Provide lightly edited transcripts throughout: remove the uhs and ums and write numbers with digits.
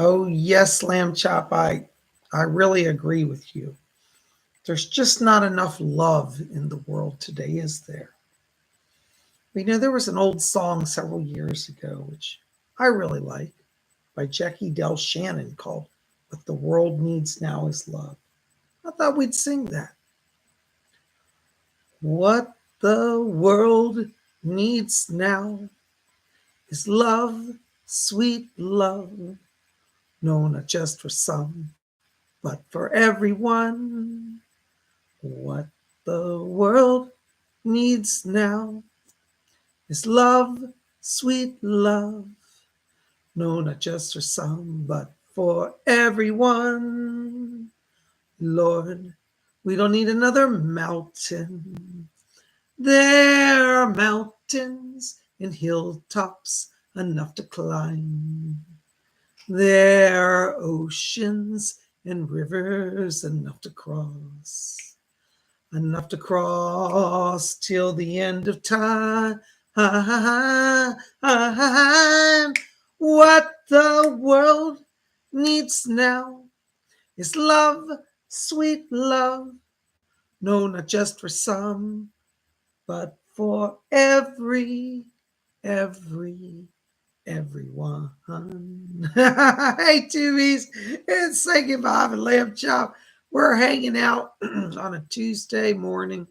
Oh, yes, Lamb Chop. I really agree with you. There's just not enough love in the world today, is there? There was an old song several years ago, which I really like, by Jackie Del Shannon called What the World Needs Now is Love. I thought we'd sing that. What the world needs now is love, sweet love. No, not just for some, but for everyone. What the world needs now is love, sweet love. No, not just for some, but for everyone. Lord, we don't need another mountain. There are mountains and hilltops enough to climb. There are oceans and rivers enough to cross. Enough to cross till the end of time. What the world needs now is love, sweet love. No, not just for some, but for every, everyone. Hey, Tubies, it's Psychic Bob and Lamb Chop. We're hanging out on a Tuesday morning.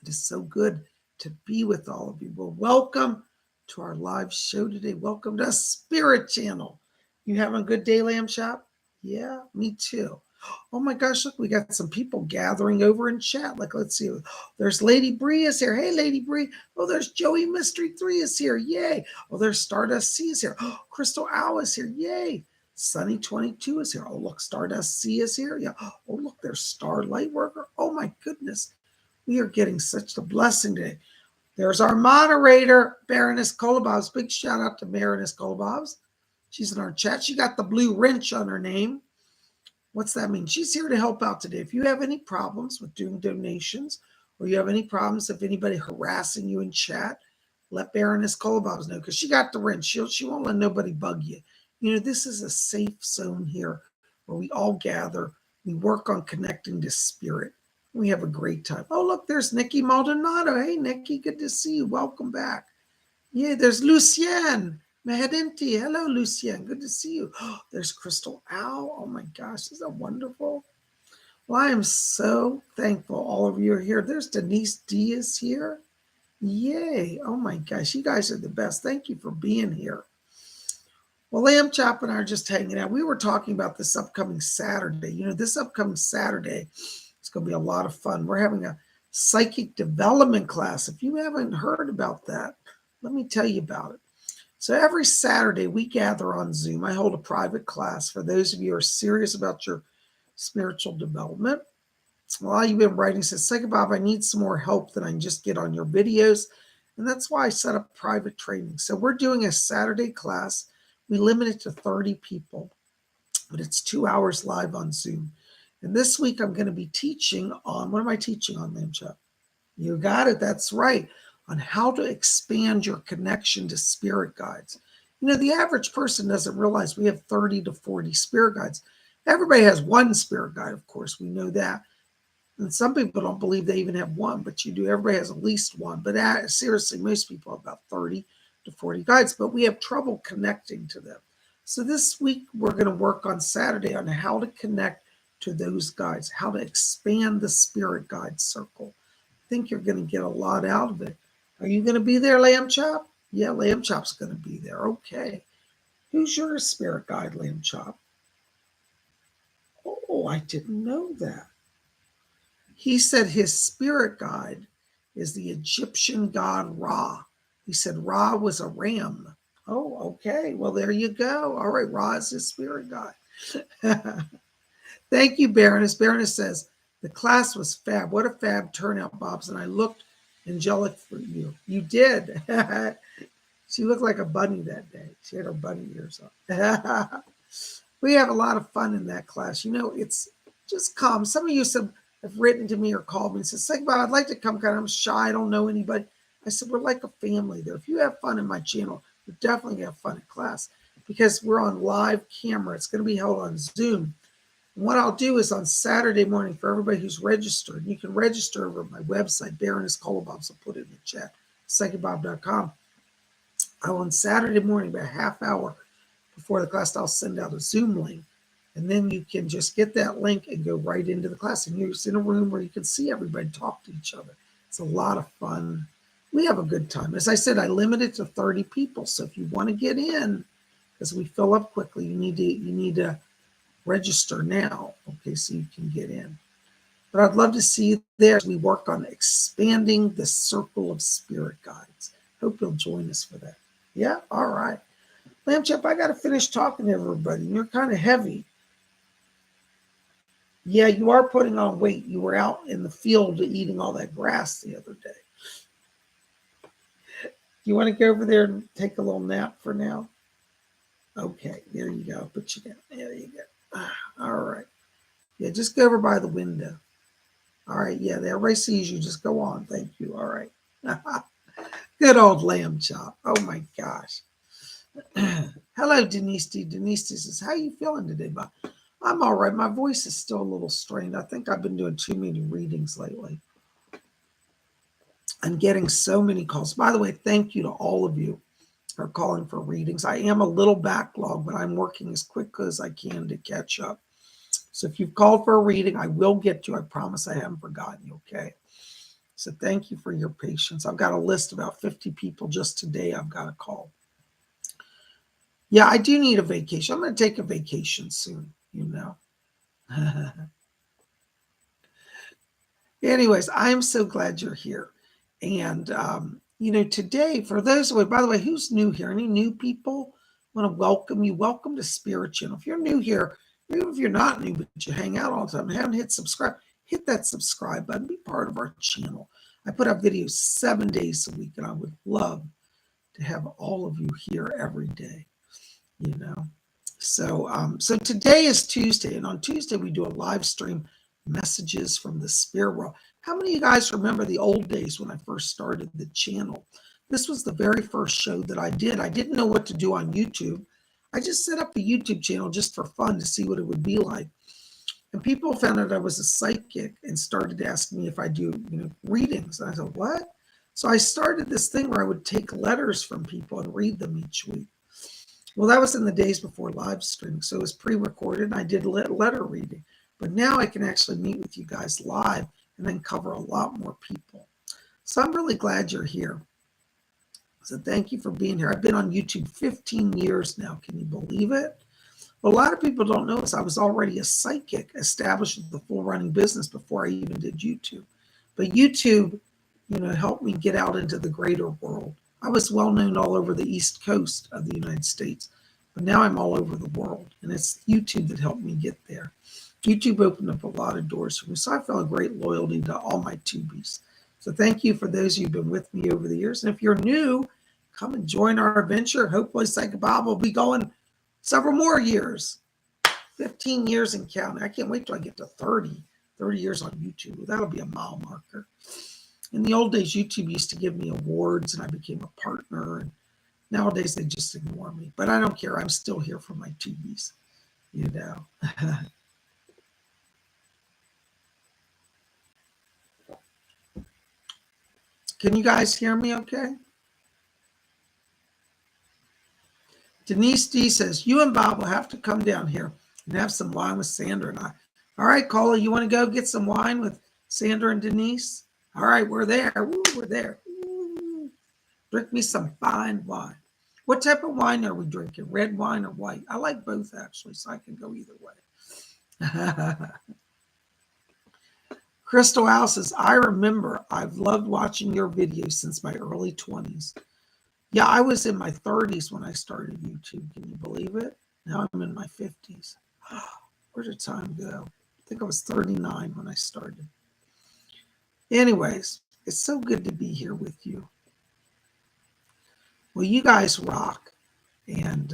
It is so good to be with all of you. Well, welcome to our live show today. Welcome to Spirit Channel. You having a good day, Lamb Chop? Yeah, me too. Oh my gosh, look, we got some people gathering over in chat. Like, let's see. There's Lady Bree is here. Hey, Lady Bree. Oh, there's Joey Mystery 3 is here. Yay. Oh, there's Stardust C is here. Oh, Crystal Owl is here. Yay. Sunny 22 is here. Oh, look, Stardust C is here. Yeah. Oh, look, there's Star Lightworker. Oh my goodness. We are getting such a blessing today. There's our moderator, Baroness Kolobobs. Big shout out to Baroness Kolobobs. She's in our chat. She got the blue wrench on her name. What's that mean? She's here to help out today. If you have any problems with doing donations, or you have any problems if anybody harassing you in chat, let Baroness Kolobobs know, because she got the wrench. She won't let nobody bug you. This is a safe zone here where we all gather. We work on connecting to spirit. We have a great time. Oh, look, there's Nikki Maldonado. Hey, Nikki, good to see you. Welcome back. Yeah, there's Lucienne Mehedinti. Hello, Lucienne. Good to see you. Oh, there's Crystal Owl. Oh, my gosh. Is that wonderful? Well, I am so thankful all of you are here. There's Denise Diaz here. Yay. Oh, my gosh. You guys are the best. Thank you for being here. Well, Lamb Chop and I are just hanging out. We were talking about this upcoming Saturday. This upcoming Saturday, it's going to be a lot of fun. We're having a psychic development class. If you haven't heard about that, let me tell you about it. So every Saturday we gather on Zoom. I hold a private class for those of you who are serious about your spiritual development. Well, you've been writing, says, Psychic Bob, I need some more help than I can just get on your videos. And that's why I set up private training. So we're doing a Saturday class. We limit it to 30 people, but it's 2 hours live on Zoom. And this week I'm going to be teaching on, what am I teaching on, Lamb Chop? You got it. That's right. On how to expand your connection to spirit guides. The average person doesn't realize we have 30 to 40 spirit guides. Everybody has one spirit guide, of course. We know that. And some people don't believe they even have one, but you do. Everybody has at least one. But seriously, most people have about 30 to 40 guides, but we have trouble connecting to them. So this week, we're going to work on Saturday on how to connect to those guides, how to expand the spirit guide circle. I think you're going to get a lot out of it. Are you going to be there, Lamb Chop? Yeah, Lamb Chop's going to be there. Okay. Who's your spirit guide, Lamb Chop? Oh, I didn't know that. He said his spirit guide is the Egyptian god Ra. He said Ra was a ram. Oh, okay. Well, there you go. All right, Ra is his spirit guide. Thank you, Baroness. Baroness says, the class was fab. What a fab turnout, Bobs. And I looked angelic for you. You did. She looked like a bunny that day. She had her bunny ears on. We have a lot of fun in that class. It's just calm. Some of you have written to me or called me and said, Psychic Bob, I'd like to come. I'm shy. I don't know anybody. I said, we're like a family there. If you have fun in my channel, you're definitely going to have fun in class. because we're on live camera. It's going to be held on Zoom. And what I'll do is on Saturday morning for everybody who's registered, you can register over my website, Baroness Colobobs. I'll put it in the chat, PsychicBob.com. On Saturday morning, about a half hour before the class, I'll send out a Zoom link. And then you can just get that link and go right into the class. And you're in a room where you can see everybody talk to each other. It's a lot of fun. We have a good time. As I said, I limit it to 30 people. So if you want to get in, because we fill up quickly, you need to register now, okay, so you can get in. But I'd love to see you there as we work on expanding the circle of spirit guides. Hope you'll join us for that. Yeah, all right. Lamb Chop, I got to finish talking to everybody. You're kind of heavy. Yeah, you are putting on weight. You were out in the field eating all that grass the other day. You want to go over there and take a little nap for now? Okay, there you go. Put you down. There you go. All right. Yeah, just go over by the window. All right. Yeah, everybody sees you. Just go on. Thank you. All right. Good old Lamb Chop. Oh, my gosh. Hello, Denise D. Denise D says, how are you feeling today, Bob? I'm all right. My voice is still a little strained. I think I've been doing too many readings lately. I'm getting so many calls. By the way, thank you to all of you for calling for readings. I am a little backlogged, but I'm working as quick as I can to catch up. So if you've called for a reading, I will get you. I promise I haven't forgotten you, okay? So thank you for your patience. I've got a list of about 50 people just today I've got to call. Yeah, I do need a vacation. I'm going to take a vacation soon, you know. Anyways, I'm so glad you're here. And, you know, today, for those, by the way, who's new here? Any new people? I want to welcome you. Welcome to Spirit Channel. If you're new here, even if you're not new, but you hang out all the time and haven't hit subscribe, hit that subscribe button. Be part of our channel. I put out videos 7 days a week, and I would love to have all of you here every day, you know. So, so today is Tuesday, and on Tuesday we do a live stream, messages from the spirit world. How many of you guys remember the old days when I first started the channel? This was the very first show that I did. I didn't know what to do on YouTube. I just set up a YouTube channel just for fun to see what it would be like. And people found out I was a psychic and started asking me if I do, you know, readings. And I said, what? So I started this thing where I would take letters from people and read them each week. Well, that was in the days before live streaming, so it was pre-recorded, and I did letter reading. But now I can actually meet with you guys live and then cover a lot more people. So I'm really glad you're here. So thank you for being here. I've been on YouTube 15 years now. Can you believe it? Well, a lot of people don't know this. I was already a psychic, established with the full running business before I even did YouTube. But YouTube, you know, helped me get out into the greater world. I was well known all over the East Coast of the United States, but now I'm all over the world, and it's YouTube that helped me get there. YouTube opened up a lot of doors for me, so I felt a great loyalty to all my tubies. So thank you for those who've been with me over the years. And if you're new, come and join our adventure. Hopefully Psychic Bob will be going several more years, 15 years and counting. I can't wait till I get to 30 years on YouTube. That'll be a mile marker. In the old days, YouTube used to give me awards, and I became a partner. And nowadays, they just ignore me. But I don't care. I'm still here for my tubies, you know. Can you guys hear me okay? Denise D says, you and Bob will have to come down here and have some wine with Sandra and I. All right, Cola, you want to go get some wine with Sandra and Denise? All right, we're there. Woo, we're there. Woo. Drink me some fine wine. What type of wine are we drinking? Red wine or white? I like both, actually, so I can go either way. Crystal Al says, I remember I've loved watching your videos since my early 20s. Yeah, I was in my 30s when I started YouTube. Can you believe it? Now I'm in my 50s. Where did time go? I think I was 39 when I started. Anyways, it's so good to be here with you. Well, you guys rock. And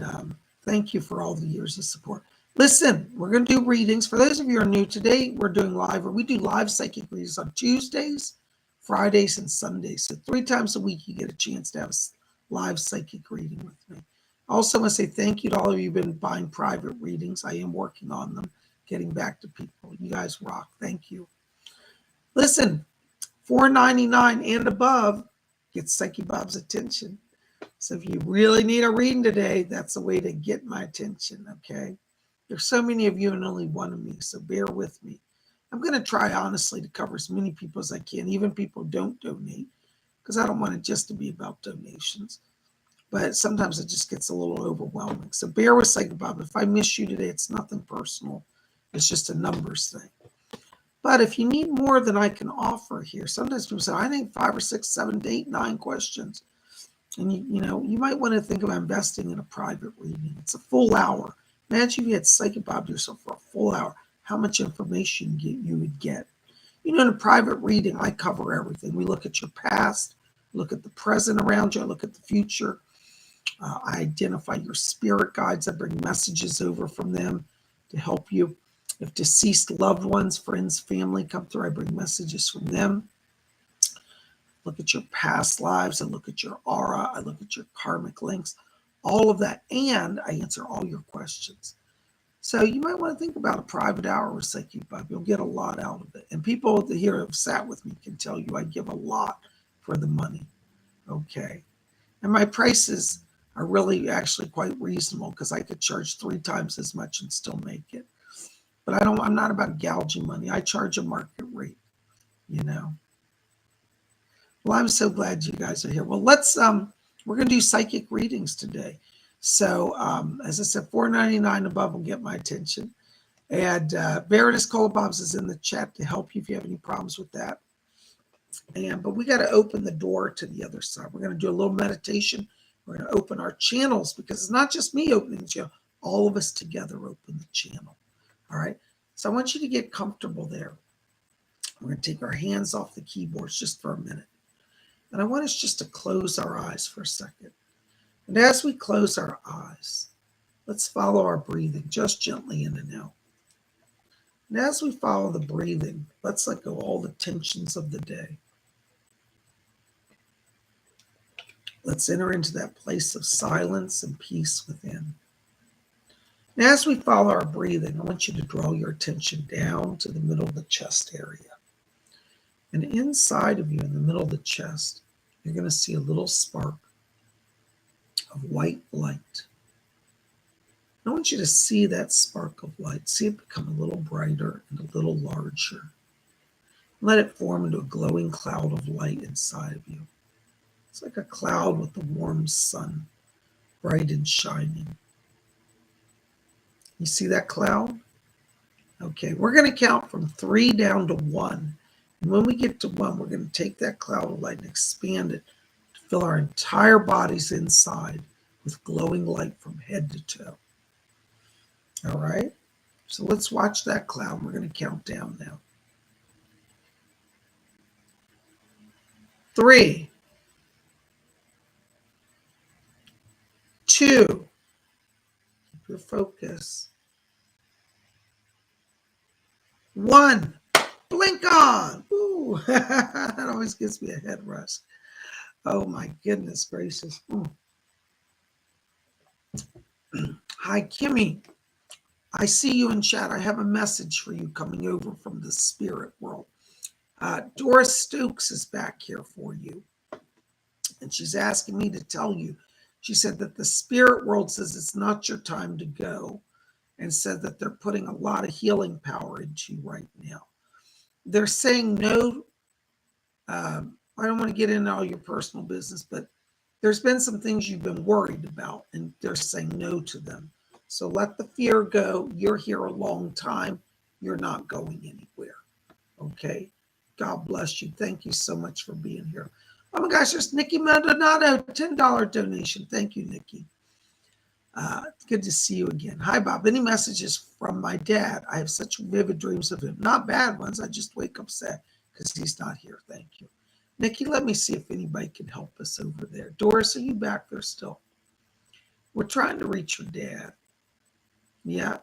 thank you for all the years of support. Listen, we're going to do readings. For those of you who are new, today we're doing live, or we do live psychic readings on Tuesdays, Fridays, and Sundays. So 3 times a week you get a chance to have a live psychic reading with me. I also want to say thank you to all of you who've been buying private readings. I am working on them, getting back to people. You guys rock. Thank you. Listen, $4.99 and above gets Psychic Bob's attention. So if you really need a reading today, that's a way to get my attention, okay? There's so many of you and only one of me, so bear with me. I'm going to try, honestly, to cover as many people as I can, even people who don't donate, because I don't want it just to be about donations. But sometimes it just gets a little overwhelming. So bear with Psychic Bob. If I miss you today, it's nothing personal. It's just a numbers thing. But if you need more than I can offer here, sometimes people say, I need 5 or 6, 7, 8, 9 questions. And you might want to think about investing in a private reading. It's a full hour. Imagine if you had Psychic Bob yourself for a full hour, how much information you would get. In a private reading, I cover everything. We look at your past, look at the present around you, I look at the future. I identify your spirit guides. I bring messages over from them to help you. If deceased loved ones, friends, family come through, I bring messages from them. Look at your past lives. I look at your aura. I look at your karmic links, all of that. And I answer all your questions. So you might want to think about a private hour with Psychic Bob. You'll get a lot out of it. And people here who have sat with me can tell you I give a lot for the money. Okay. And my prices are really actually quite reasonable because I could charge 3 times as much and still make it. But I'm not about gouging money. I charge a market rate, Well, I'm so glad you guys are here. Well, we're going to do psychic readings today. So, as I said, $4.99 above will get my attention. And Veritas Colabobs is in the chat to help you if you have any problems with that. But we got to open the door to the other side. We're going to do a little meditation. We're going to open our channels because it's not just me opening the channel. All of us together open the channel. All right. So I want you to get comfortable there. We're going to take our hands off the keyboards just for a minute. And I want us just to close our eyes for a second. And as we close our eyes, let's follow our breathing just gently in and out. And as we follow the breathing, let's let go all the tensions of the day. Let's enter into that place of silence and peace within. And as we follow our breathing, I want you to draw your attention down to the middle of the chest area. And inside of you, in the middle of the chest, you're going to see a little spark of white light. I want you to see that spark of light. See it become a little brighter and a little larger. Let it form into a glowing cloud of light inside of you. It's like a cloud with the warm sun, bright and shining. You see that cloud? Okay, we're going to count from 3 down to 1. And when we get to 1, we're going to take that cloud of light and expand it to fill our entire bodies inside with glowing light from head to toe. All right? So let's watch that cloud. We're going to count down now. 3, 2, keep your focus. 1, blink on. Ooh, that always gives me a head rush. Oh my goodness gracious. Hi, Kimmy. I see you in chat. I have a message for you coming over from the spirit world. Doris Stokes is back here for you. And she's asking me to tell you. She said that the spirit world says it's not your time to go, and said that they're putting a lot of healing power into you right now. They're saying no. I don't want to get into all your personal business, but there's been some things you've been worried about, and they're saying no to them. So let the fear go. You're here a long time. You're not going anywhere. Okay? God bless you. Thank you so much for being here. Oh my gosh, there's Nikki Maldonado, $10 donation. Thank you, Nikki. It's good to see you again. Hi, Bob. Any messages from my dad? I have such vivid dreams of him. Not bad ones. I just wake up sad because he's not here. Thank you. Nikki, let me see if anybody can help us over there. Doris, are you back there still? We're trying to reach your dad. Yeah.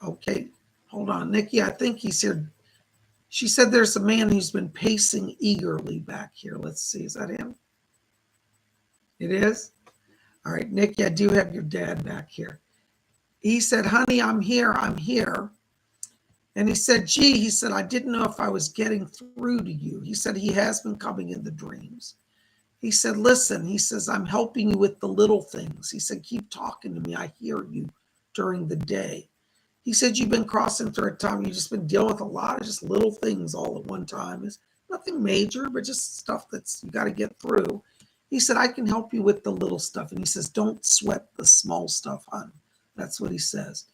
Okay. Hold on. Nikki, I think he's here. She said there's a man who's been pacing eagerly back here. Let's see. Is that him? It is? All right, Nikki, I do have your dad back here. He said, honey, I'm here. I'm here. And he said, gee, he said, I didn't know if I was getting through to you. He said, he has been coming in the dreams. He said, listen, he says, I'm helping you with the little things. He said, keep talking to me. I hear you during the day. He said, you've been crossing through a time. You've just been dealing with a lot of just little things all at one time. It's nothing major, but just stuff that's you got to get through. He said, I can help you with the little stuff. And he says, don't sweat the small stuff, hon. That's what he says.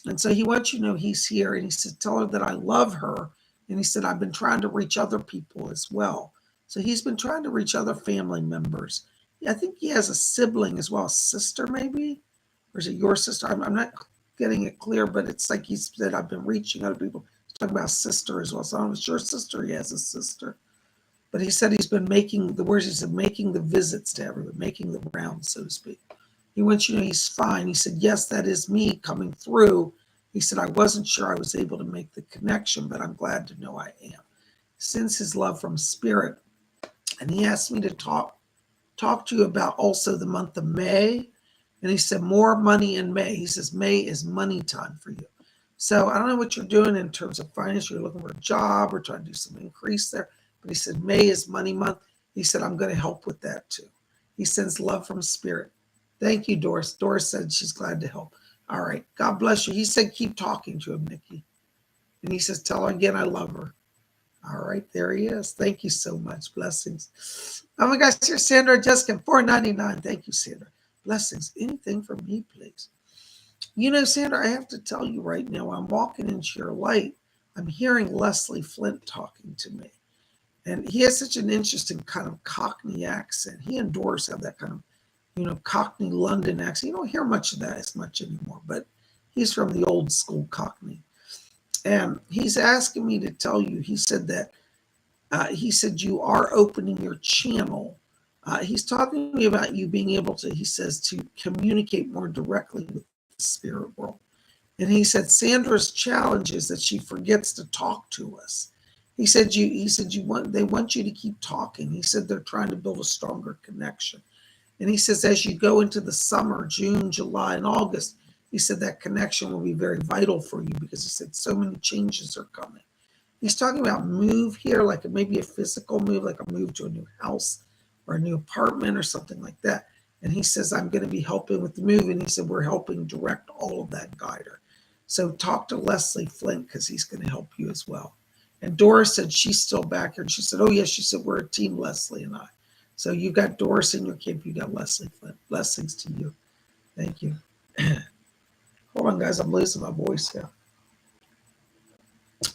And so he wants you to know he's here. And he said, tell her that I love her. And he said, I've been trying to reach other people as well. So he's been trying to reach other family members. Yeah, I think he has a sibling as well, a sister maybe? Or is it your sister? I'm not getting it clear, but it's like he said, I've been reaching other people. He's talking about sister as well. So I'm sure sister, he has a sister. But he said he's been making the words, he said, making the visits to everyone, making the rounds, so to speak. He wants you to know he's fine. He said, yes, that is me coming through. He said, I wasn't sure I was able to make the connection, but I'm glad to know I am. Since his love from spirit. And he asked me to talk to you about also the month of May. And he said, more money in May. He says, May is money time for you. So I don't know what you're doing in terms of finance. You're looking for a job or trying to do some increase there. But he said, May is money month. He said, I'm going to help with that too. He sends love from spirit. Thank you, Doris. Doris said she's glad to help. All right. God bless you. He said, keep talking to him, Nikki. And he says, tell her again, I love her. All right, there he is. Thank you so much. Blessings. Oh my gosh, here's Sandra Jessica, $4.99. Thank you, Sandra. Blessings. Anything for me, please. You know, Sandra, I have to tell you right now, I'm walking into your light. I'm hearing Leslie Flint talking to me. And he has such an interesting kind of Cockney accent. He and Doris have that kind of, Cockney London accent. You don't hear much of that as much anymore, but he's from the old school Cockney. And he's asking me to tell you, he said that, he said, you are opening your channel. He's talking to me about you being able to, he says, to communicate more directly with the spirit world. And he said, Sandra's challenge is that she forgets to talk to us. He said, they want you to keep talking. He said, they're trying to build a stronger connection. And he says, as you go into the summer, June, July, and August, he said that connection will be very vital for you because he said so many changes are coming. He's talking about move here, like maybe a physical move, like a move to a new house or a new apartment or something like that. And he says, I'm going to be helping with the move. And he said, we're helping direct all of that, guide her. So talk to Leslie Flint because he's going to help you as well. And Doris said she's still back here. And she said, oh, yes, she said, we're a team, Leslie and I. So you've got Doris in your camp. You got Leslie Flint. Blessings to you. Thank you. Hold on, guys. I'm losing my voice now.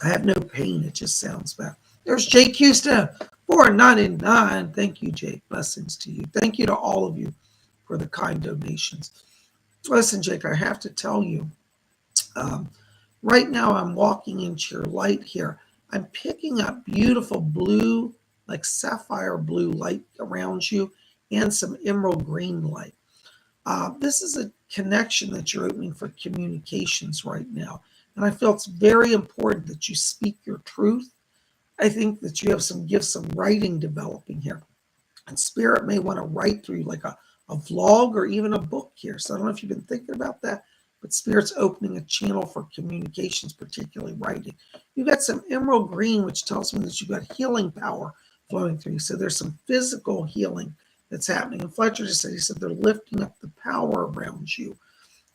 I have no pain. It just sounds bad. There's Jake Houston, $4.99. Thank you, Jake. Blessings to you. Thank you to all of you for the kind donations. Listen, Jake, I have to tell you, right now I'm walking into your light here. I'm picking up beautiful blue, like sapphire blue light around you and some emerald green light. This is a connection that you're opening for communications right now. And I feel it's very important that you speak your truth. I think that you have some gifts of writing developing here. And Spirit may want to write through like a vlog or even a book here. So I don't know if you've been thinking about that, but Spirit's opening a channel for communications, particularly writing. You've got some emerald green, which tells me that you've got healing power flowing through you. So there's some physical healing that's happening. And Fletcher just said, he said, they're lifting up the power around you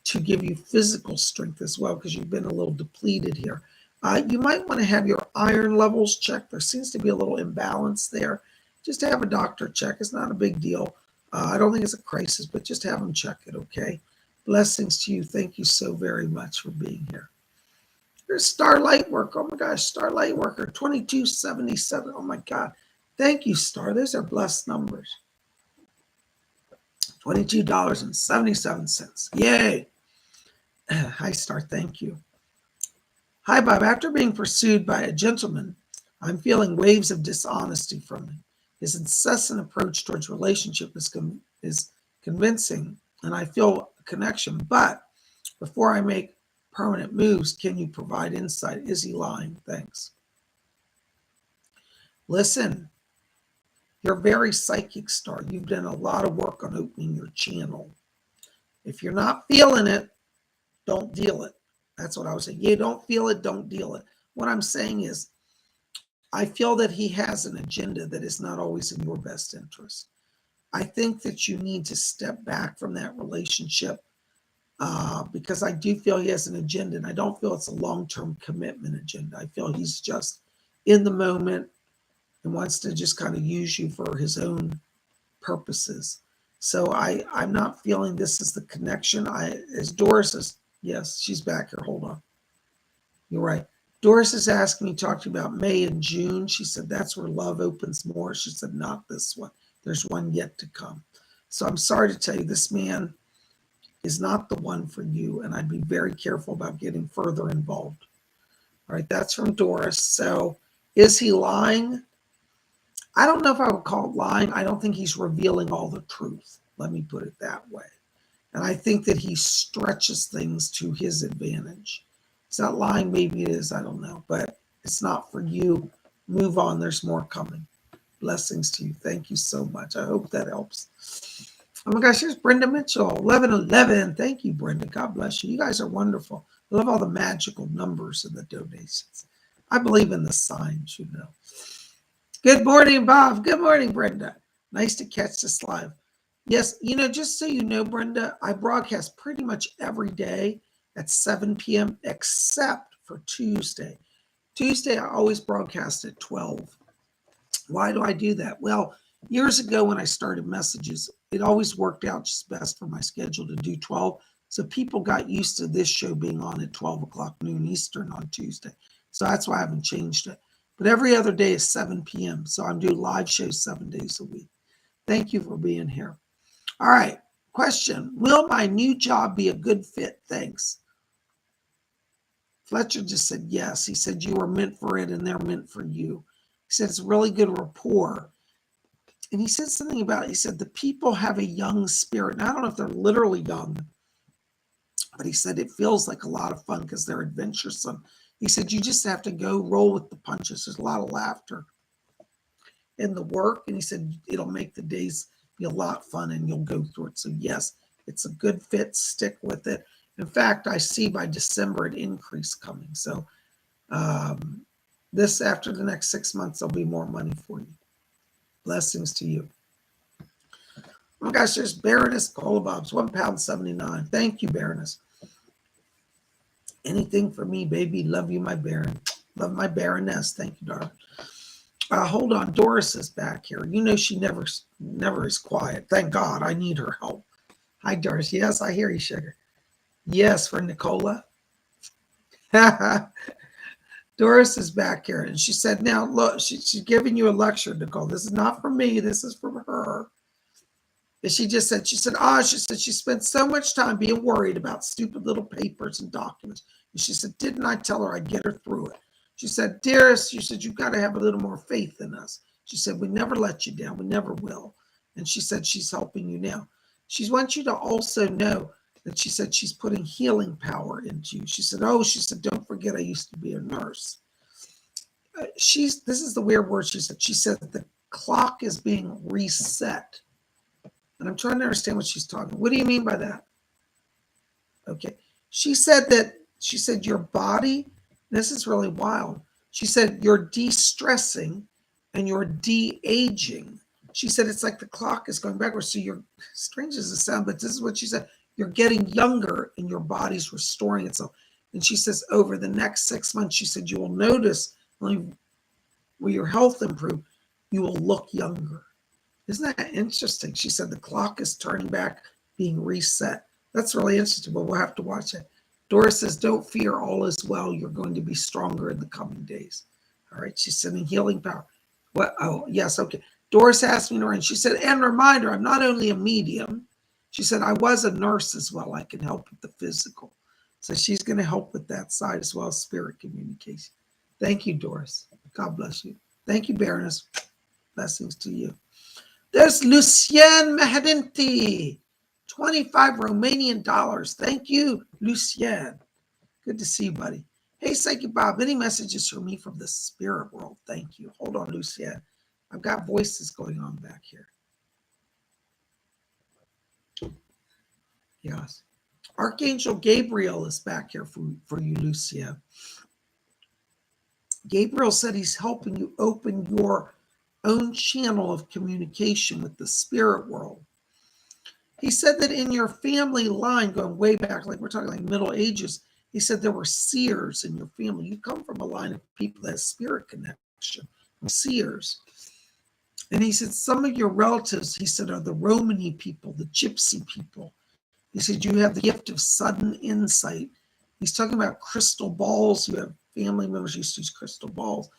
to give you physical strength as well, because you've been a little depleted here. You might want to have your iron levels checked. There seems to be a little imbalance there. Just have a doctor check. It's not a big deal. I don't think it's a crisis, but just have them check it, okay? Blessings to you. Thank you so very much for being here. Here's Starlight Worker. Oh my gosh, Starlight Worker, 2277. Oh my God. Thank you, Star. Those are blessed numbers. $22.77. Yay. Hi, Star. Thank you. Hi, Bob. After being pursued by a gentleman, I'm feeling waves of dishonesty from him. His incessant approach towards relationship is convincing, and I feel a connection. But before I make permanent moves, can you provide insight? Is he lying? Thanks. Listen, you're very psychic, Star. You've done a lot of work on opening your channel. If you're not feeling it, don't deal it. That's what I was saying. You don't feel it, don't deal it. What I'm saying is, I feel that he has an agenda that is not always in your best interest. I think that you need to step back from that relationship because I do feel he has an agenda, and I don't feel it's a long-term commitment agenda. I feel he's just in the moment and wants to just kind of use you for his own purposes. So I'm not feeling this is the connection. As Doris is, yes, she's back here. Hold on. You're right. Doris is asking me, talking about May and June. She said that's where love opens more. She said, not this one. There's one yet to come. So I'm sorry to tell you, this man is not the one for you, and I'd be very careful about getting further involved. All right, that's from Doris. So is he lying? I don't know if I would call it lying. I don't think he's revealing all the truth. Let me put it that way. And I think that he stretches things to his advantage. It's not lying. Maybe it is. I don't know. But it's not for you. Move on. There's more coming. Blessings to you. Thank you so much. I hope that helps. Oh my gosh, here's Brenda Mitchell. 1111. Thank you, Brenda. God bless you. You guys are wonderful. I love all the magical numbers in the donations. I believe in the signs, you know. Good morning, Bob. Good morning, Brenda. Nice to catch this live. Yes, you know, just so you know, Brenda, I broadcast pretty much every day at 7 p.m. except for Tuesday. Tuesday, I always broadcast at 12. Why do I do that? Well, years ago when I started messages, it always worked out just best for my schedule to do 12. So people got used to this show being on at 12 o'clock noon Eastern on Tuesday. So that's why I haven't changed it. But every other day is 7 p.m. So I'm doing live shows 7 days a week. Thank you for being here. All right. Question. Will my new job be a good fit? Thanks. Fletcher just said yes. He said you were meant for it and they're meant for you. He said it's really good rapport. And he said something about, he said the people have a young spirit. And I don't know if they're literally young, but he said it feels like a lot of fun because they're adventuresome. He said you just have to go roll with the punches. There's a lot of laughter in the work. And he said it'll make the days be a lot fun and you'll go through it. So yes, it's a good fit. Stick with it. In fact, I see by December an increase coming. So this after the next 6 months, there'll be more money for you. Blessings to you. Oh my gosh, there's Baroness Colabobs, £1.79. Thank you, Baroness. Anything for me, baby. Love you, my Baron. Love my Baroness. Thank you, darling. Hold on, Doris is back here. You know she never is quiet. Thank God, I need her help. Hi, Doris. Yes, I hear you, sugar. Yes, for Nicola. Doris is back here, and she said, now, look, she's giving you a lecture, Nicole. This is not from me. This is from her. And she said, she spent so much time being worried about stupid little papers and documents. And she said, didn't I tell her I'd get her through it? She said, dearest, she said, you've got to have a little more faith in us. She said, we never let you down. We never will. And she said, she's helping you now. She wants you to also know that she said she's putting healing power into you. She said, don't forget I used to be a nurse. This is the weird word she said the clock is being reset. And I'm trying to understand what she's talking. What do you mean by that? Okay. She said your body, this is really wild. She said you're de-stressing and you're de-aging. She said it's like the clock is going backwards. So you're, strange as it sounds, but this is what she said. You're getting younger and your body's restoring itself. And she says over the next 6 months, she said you will notice when your health improves, you will look younger. Isn't that interesting? She said the clock is turning back, being reset. That's really interesting, but we'll have to watch it. Doris says, don't fear, all is well. You're going to be stronger in the coming days. All right, she's sending healing power. What? Oh, yes, okay. Doris asked me to and she said, and reminder, I'm not only a medium. She said, I was a nurse as well. I can help with the physical. So she's going to help with that side as well as spirit communication. Thank you, Doris. God bless you. Thank you, Baroness. Blessings to you. There's Lucien Mahadinti, 25 Romanian dollars. Thank you, Lucien. Good to see you, buddy. Hey, Psychic Bob, any messages for me from the spirit world? Thank you. Hold on, Lucien. I've got voices going on back here. Yes. Archangel Gabriel is back here for you, Lucia. Gabriel said he's helping you open your own channel of communication with the spirit world. He said that in your family line, going way back, like we're talking like Middle Ages, he said there were seers in your family. You come from a line of people that have spirit connection, seers. And he said some of your relatives, he said, are the Romany people, the gypsy people. He said you have the gift of sudden insight. He's talking about crystal balls. You have family members used to use crystal balls.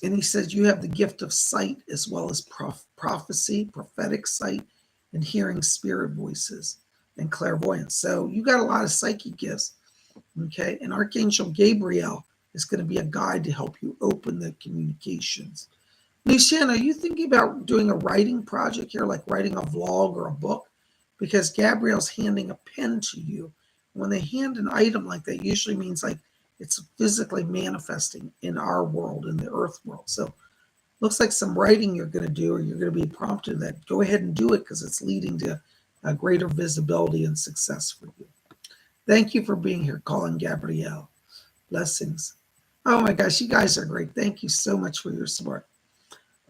And he says you have the gift of sight as well as prophecy, prophetic sight, and hearing spirit voices and clairvoyance. So you got a lot of psychic gifts. Okay. And Archangel Gabriel is going to be a guide to help you open the communications. Lucian, are you thinking about doing a writing project here, like writing a vlog or a book? Because Gabriel's handing a pen to you. When they hand an item like that, usually means like it's physically manifesting in our world, in the earth world. So looks like some writing you're going to do, or you're going to be prompted that go ahead and do it because it's leading to a greater visibility and success for you. Thank you for being here, Colin Gabrielle. Blessings. Oh my gosh, you guys are great. Thank you so much for your support.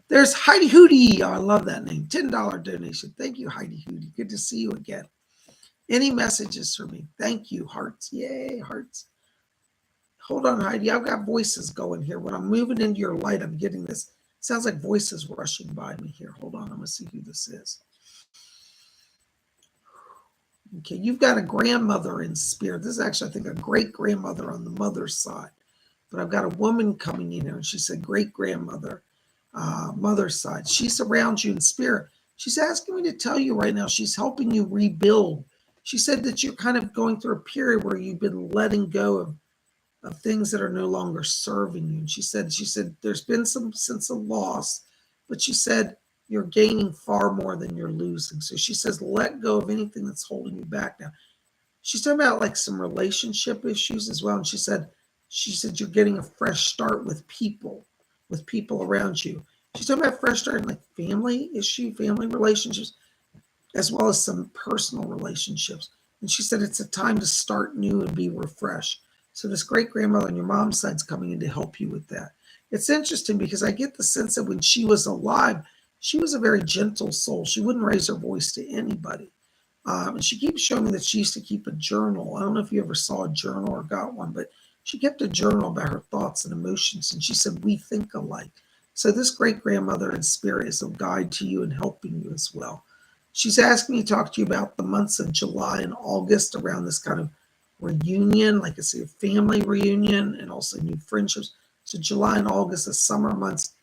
There's Heidi Hootie. Oh, I love that name. $10 donation. Thank you, Heidi Hootie. Good to see you again. Any messages for me? Thank you, hearts. Yay, hearts. Hold on, Heidi. I've got voices going here. When I'm moving into your light, I'm getting this. Sounds like voices rushing by me here. Hold on. I'm going to see who this is. Okay, you've got a grandmother in spirit. This is actually, I think, a great-grandmother on the mother's side. But I've got a woman coming in here, and she said great-grandmother. Mother's side. She surrounds you in spirit. She's asking me to tell you right now, she's helping you rebuild. She said that you're kind of going through a period where you've been letting go of things that are no longer serving you. And she said there's been some sense of loss, but she said you're gaining far more than you're losing. So she says, let go of anything that's holding you back now. She's talking about like some relationship issues as well. And she said you're getting a fresh start with people around you. She's talking about fresh start in like family relationships, as well as some personal relationships. And she said it's a time to start new and be refreshed. So this great-grandmother on your mom's side is coming in to help you with that. It's interesting because I get the sense that when she was alive, she was a very gentle soul. She wouldn't raise her voice to anybody. And she keeps showing me that she used to keep a journal. I don't know if you ever saw a journal or got one, but she kept a journal about her thoughts and emotions. And she said, we think alike. So this great-grandmother in spirit is a guide to you and helping you as well. She's asking me to talk to you about the months of July and August around this kind of reunion, like I say, a family reunion and also new friendships. So July and August, the summer months,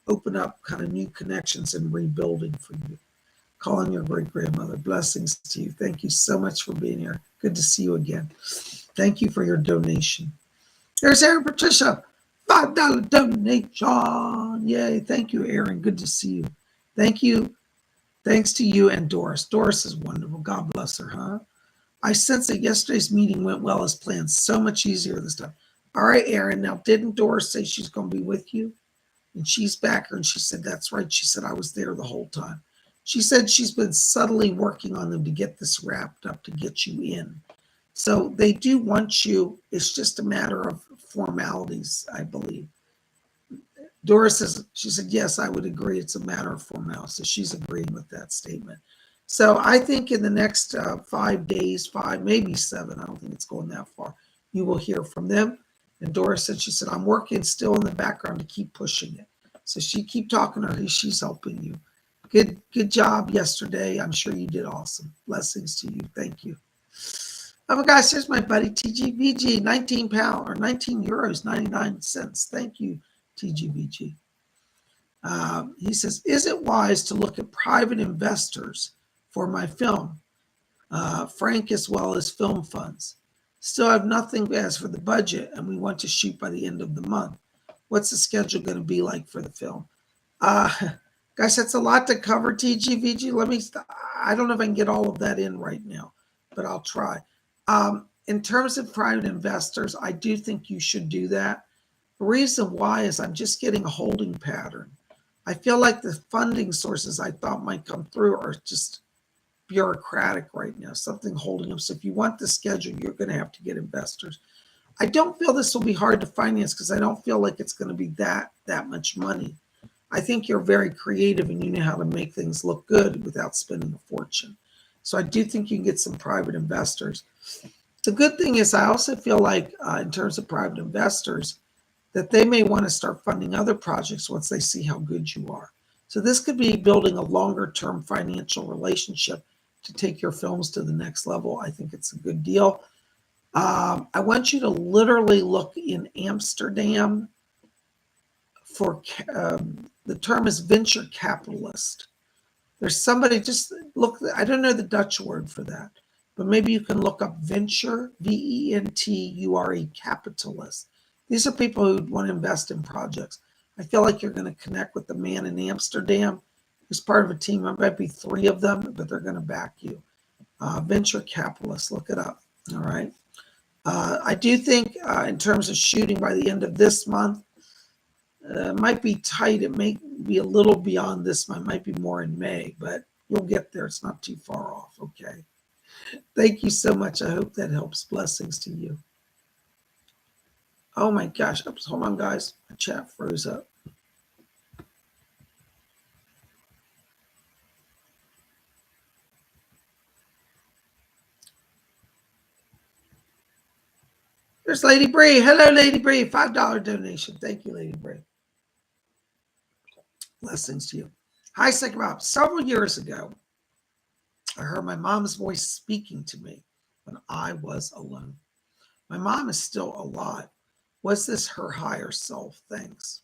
open up kind of new connections and rebuilding for you. Calling your great-grandmother. Blessings to you. Thank you so much for being here. Good to see you again. Thank you for your donation. There's Aaron Patricia. $5 donation. Yay. Thank you, Aaron. Good to see you. Thank you. Thanks to you and Doris. Doris is wonderful. God bless her, huh? I sense that yesterday's meeting went well as planned. So much easier this time. All right, Aaron. Now, didn't Doris say she's going to be with you? And she's back, and she said, that's right. She said, I was there the whole time. She said she's been subtly working on them to get this wrapped up, to get you in. So they do want you. It's just a matter of formalities, I believe. Doris says, she said, yes, I would agree. It's a matter of formalities. So she's agreeing with that statement. So I think in the next 5 days, maybe 7, I don't think it's going that far, you will hear from them. And Doris said, she said, I'm working still in the background to keep pushing it. So she keep talking to her. She's helping you. Good job yesterday. I'm sure you did awesome. Blessings to you. Thank you. Oh my gosh, here's my buddy TGVG, 19 pounds or 19 euros, 99 cents. Thank you, TGVG. He says, is it wise to look at private investors for my film? Frank as well as film funds. Still have nothing as for the budget, and we want to shoot by the end of the month. What's the schedule going to be like for the film? Guys, that's a lot to cover, TGVG. I don't know if I can get all of that in right now, but I'll try. In terms of private investors, I do think you should do that. The reason why is I'm just getting a holding pattern. I feel like the funding sources I thought might come through are just bureaucratic right now, something holding them. So if you want the schedule, you're going to have to get investors. I don't feel this will be hard to finance because I don't feel like it's going to be that much money. I think you're very creative and you know how to make things look good without spending a fortune. So I do think you can get some private investors. The good thing is I also feel like in terms of private investors, that they may want to start funding other projects once they see how good you are. So this could be building a longer term financial relationship to take your films to the next level. I think it's a good deal. I want you to literally look in Amsterdam for the term is venture capitalist. There's somebody, just look, I don't know the Dutch word for that, but maybe you can look up venture, VENTURE, capitalist. These are people who want to invest in projects. I feel like you're going to connect with the man in Amsterdam who's part of a team. There might be 3 of them, but they're going to back you. Venture capitalist, look it up. All right. I do think in terms of shooting by the end of this month, it might be tight. It may be a little beyond this month. It might be more in May, but you'll get there. It's not too far off. Okay. Thank you so much. I hope that helps. Blessings to you. Oh my gosh. Oops, hold on, guys. My chat froze up. There's Lady Bree. Hello, Lady Bree. $5 donation. Thank you, Lady Bree. Blessings to you. Hi, PsychicBob. Several years ago, I heard my mom's voice speaking to me when I was alone. My mom is still alive. Was this her higher self? Thanks.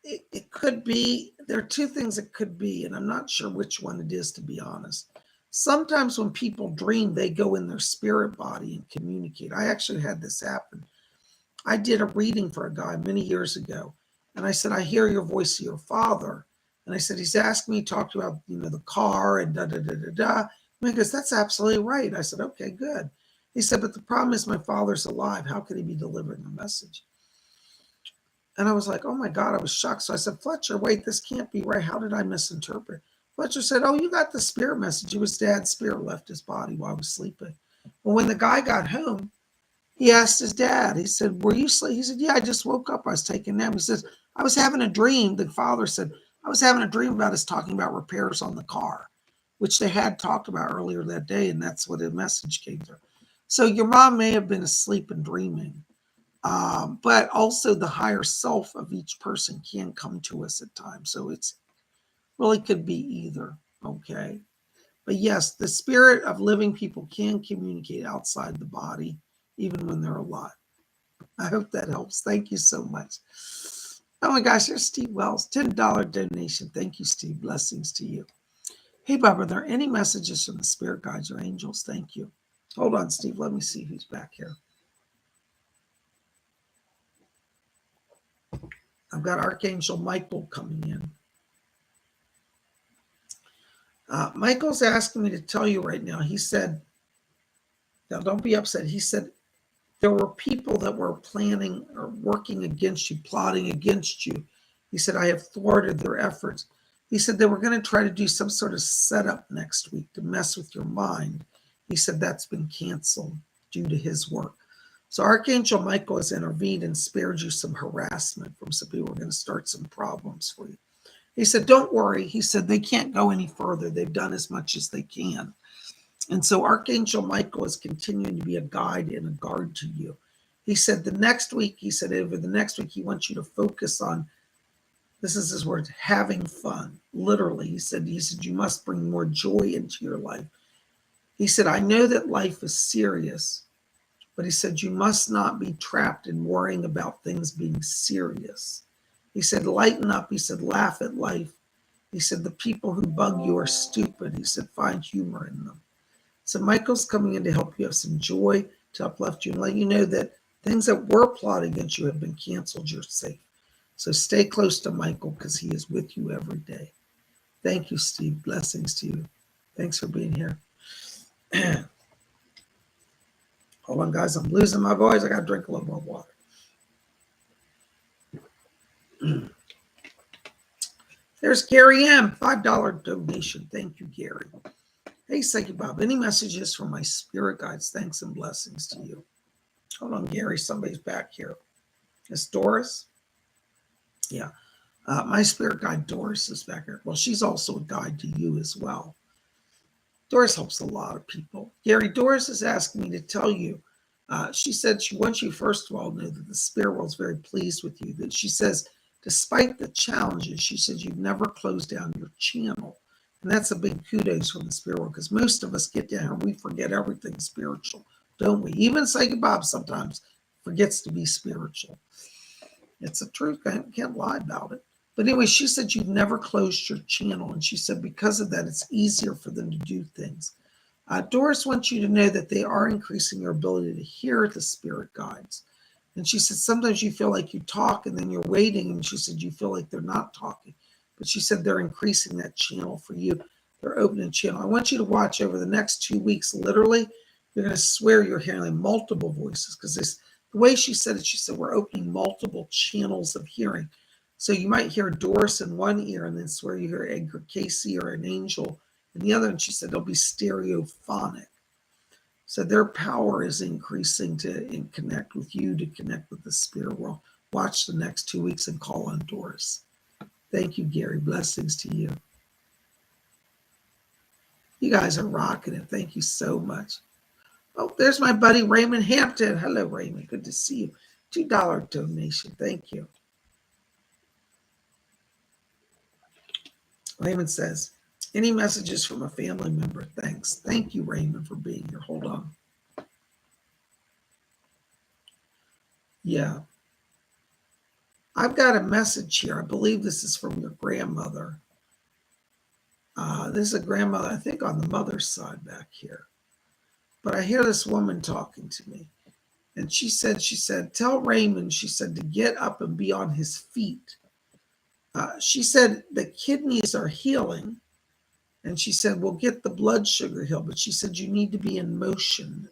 It could be. There are 2 things it could be, and I'm not sure which one it is, to be honest. Sometimes when people dream, they go in their spirit body and communicate. I actually had this happen. I did a reading for a guy many years ago, and I said, I hear your voice of your father. And I said, he's asking me to talk about, the car and da da da da da. And he goes, that's absolutely right. I said, okay, good. He said, but the problem is my father's alive. How could he be delivering a message? And I was like, oh my God, I was shocked. So I said, Fletcher, wait, this can't be right. How did I misinterpret? Fletcher said, oh, you got the spirit message. It was Dad's spirit left his body while I was sleeping. Well, when the guy got home, he asked his dad, he said, were you sleeping? He said, yeah, I just woke up. I was taking a nap. He says, I was having a dream. The father said, I was having a dream about us talking about repairs on the car, which they had talked about earlier that day. And that's what the message came through. So your mom may have been asleep and dreaming. But also the higher self of each person can come to us at times. So it's really could be either. Okay. But yes, the spirit of living people can communicate outside the body, even when they're alive. I hope that helps. Thank you so much. Oh my gosh, there's Steve Wells, $10 donation. Thank you, Steve. Blessings to you. Hey, Bob, are there any messages from the spirit guides or angels? Thank you. Hold on, Steve. Let me see who's back here. I've got Archangel Michael coming in. Michael's asking me to tell you right now. He said, now don't be upset. He said, there were people that were planning or working against you, plotting against you. He said, I have thwarted their efforts. He said they were going to try to do some sort of setup next week to mess with your mind. He said that's been canceled due to his work. So Archangel Michael has intervened and spared you some harassment from some people who are going to start some problems for you. He said, don't worry. He said, they can't go any further. They've done as much as they can. And so Archangel Michael is continuing to be a guide and a guard to you. He said the next week, he said over the next week, he wants you to focus on, this is his words, having fun. Literally, he said, you must bring more joy into your life. He said, I know that life is serious, but he said, you must not be trapped in worrying about things being serious. He said, lighten up. He said, laugh at life. He said, the people who bug you are stupid. He said, find humor in them. So Michael's coming in to help you have some joy, to uplift you, and let you know that things that were plotted against you have been canceled. You're safe. So stay close to Michael because he is with you every day. Thank you, Steve. Blessings to you. Thanks for being here. Hold on, guys. I'm losing my voice. I got to drink a little more water. There's Gary M. $5 donation. Thank you, Gary. Hey, Psychic Bob, any messages from my spirit guides? Thanks and blessings to you. Hold on, Gary. Somebody's back here. It's Doris. Yeah. My spirit guide, Doris, is back here. Well, she's also a guide to you as well. Doris helps a lot of people. Gary, Doris is asking me to tell you. She said she wants you, first of all, know that the spirit world is very pleased with you. That she says, despite the challenges, she says you've never closed down your channel. And that's a big kudos from the spirit world, because most of us get down and we forget everything spiritual, don't we? Even Psychic Bob sometimes forgets to be spiritual. It's the truth. I can't lie about it. But anyway, she said you've never closed your channel. And she said because of that, it's easier for them to do things. Doris wants you to know that they are increasing your ability to hear the spirit guides. And she said sometimes you feel like you talk and then you're waiting. And she said you feel like they're not talking. But she said they're increasing that channel for you. They're opening a channel. I want you to watch over the next 2 weeks. Literally, you're going to swear you're hearing multiple voices, because the way she said it, she said we're opening multiple channels of hearing. So you might hear Doris in one ear and then swear you hear Edgar Casey or an angel in the other. And she said they'll be stereophonic. So their power is increasing to connect with you, to connect with the spirit world. Watch the next 2 weeks and call on Doris. Thank you, Gary. Blessings to you. You guys are rocking it. Thank you so much. Oh, there's my buddy Raymond Hampton. Hello, Raymond. Good to see you. $2 donation. Thank you. Raymond says, any messages from a family member? Thanks. Thank you, Raymond, for being here. Hold on. Yeah. I've got a message here. I believe this is from your grandmother. This is a grandmother, I think, on the mother's side back here. But I hear this woman talking to me. And she said, tell Raymond, she said, to get up and be on his feet. She said the kidneys are healing. And she said, we'll get the blood sugar healed. But she said, you need to be in motion,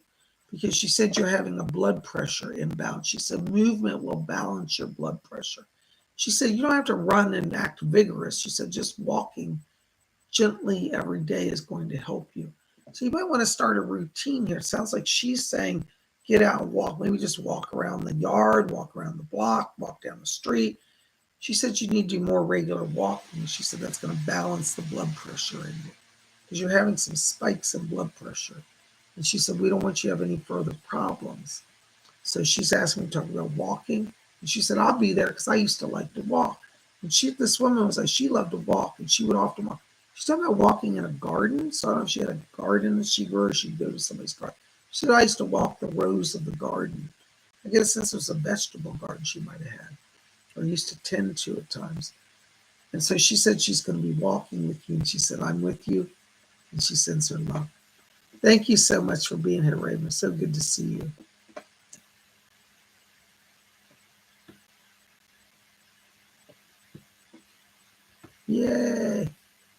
because she said you're having a blood pressure imbalance. She said, movement will balance your blood pressure. She said, you don't have to run and act vigorous. She said, just walking gently every day is going to help you. So you might want to start a routine here. It sounds like she's saying, get out and walk. Maybe just walk around the yard, walk around the block, walk down the street. She said you need to do more regular walking. She said that's going to balance the blood pressure in you, because you're having some spikes in blood pressure. And she said, we don't want you to have any further problems. So she's asking me to talk about walking. And she said, I'll be there, because I used to like to walk. And this woman was like, she loved to walk, and she would often walk. She's talking about walking in a garden. So I don't know if she had a garden that she grew, or she'd go to somebody's garden. She said, I used to walk the rows of the garden. I guess since it was a vegetable garden she might have had, or used to tend to at times. And so she said she's going to be walking with you. And she said, I'm with you. And she sends her love. Thank you so much for being here, Raymond. So good to see you. Yay.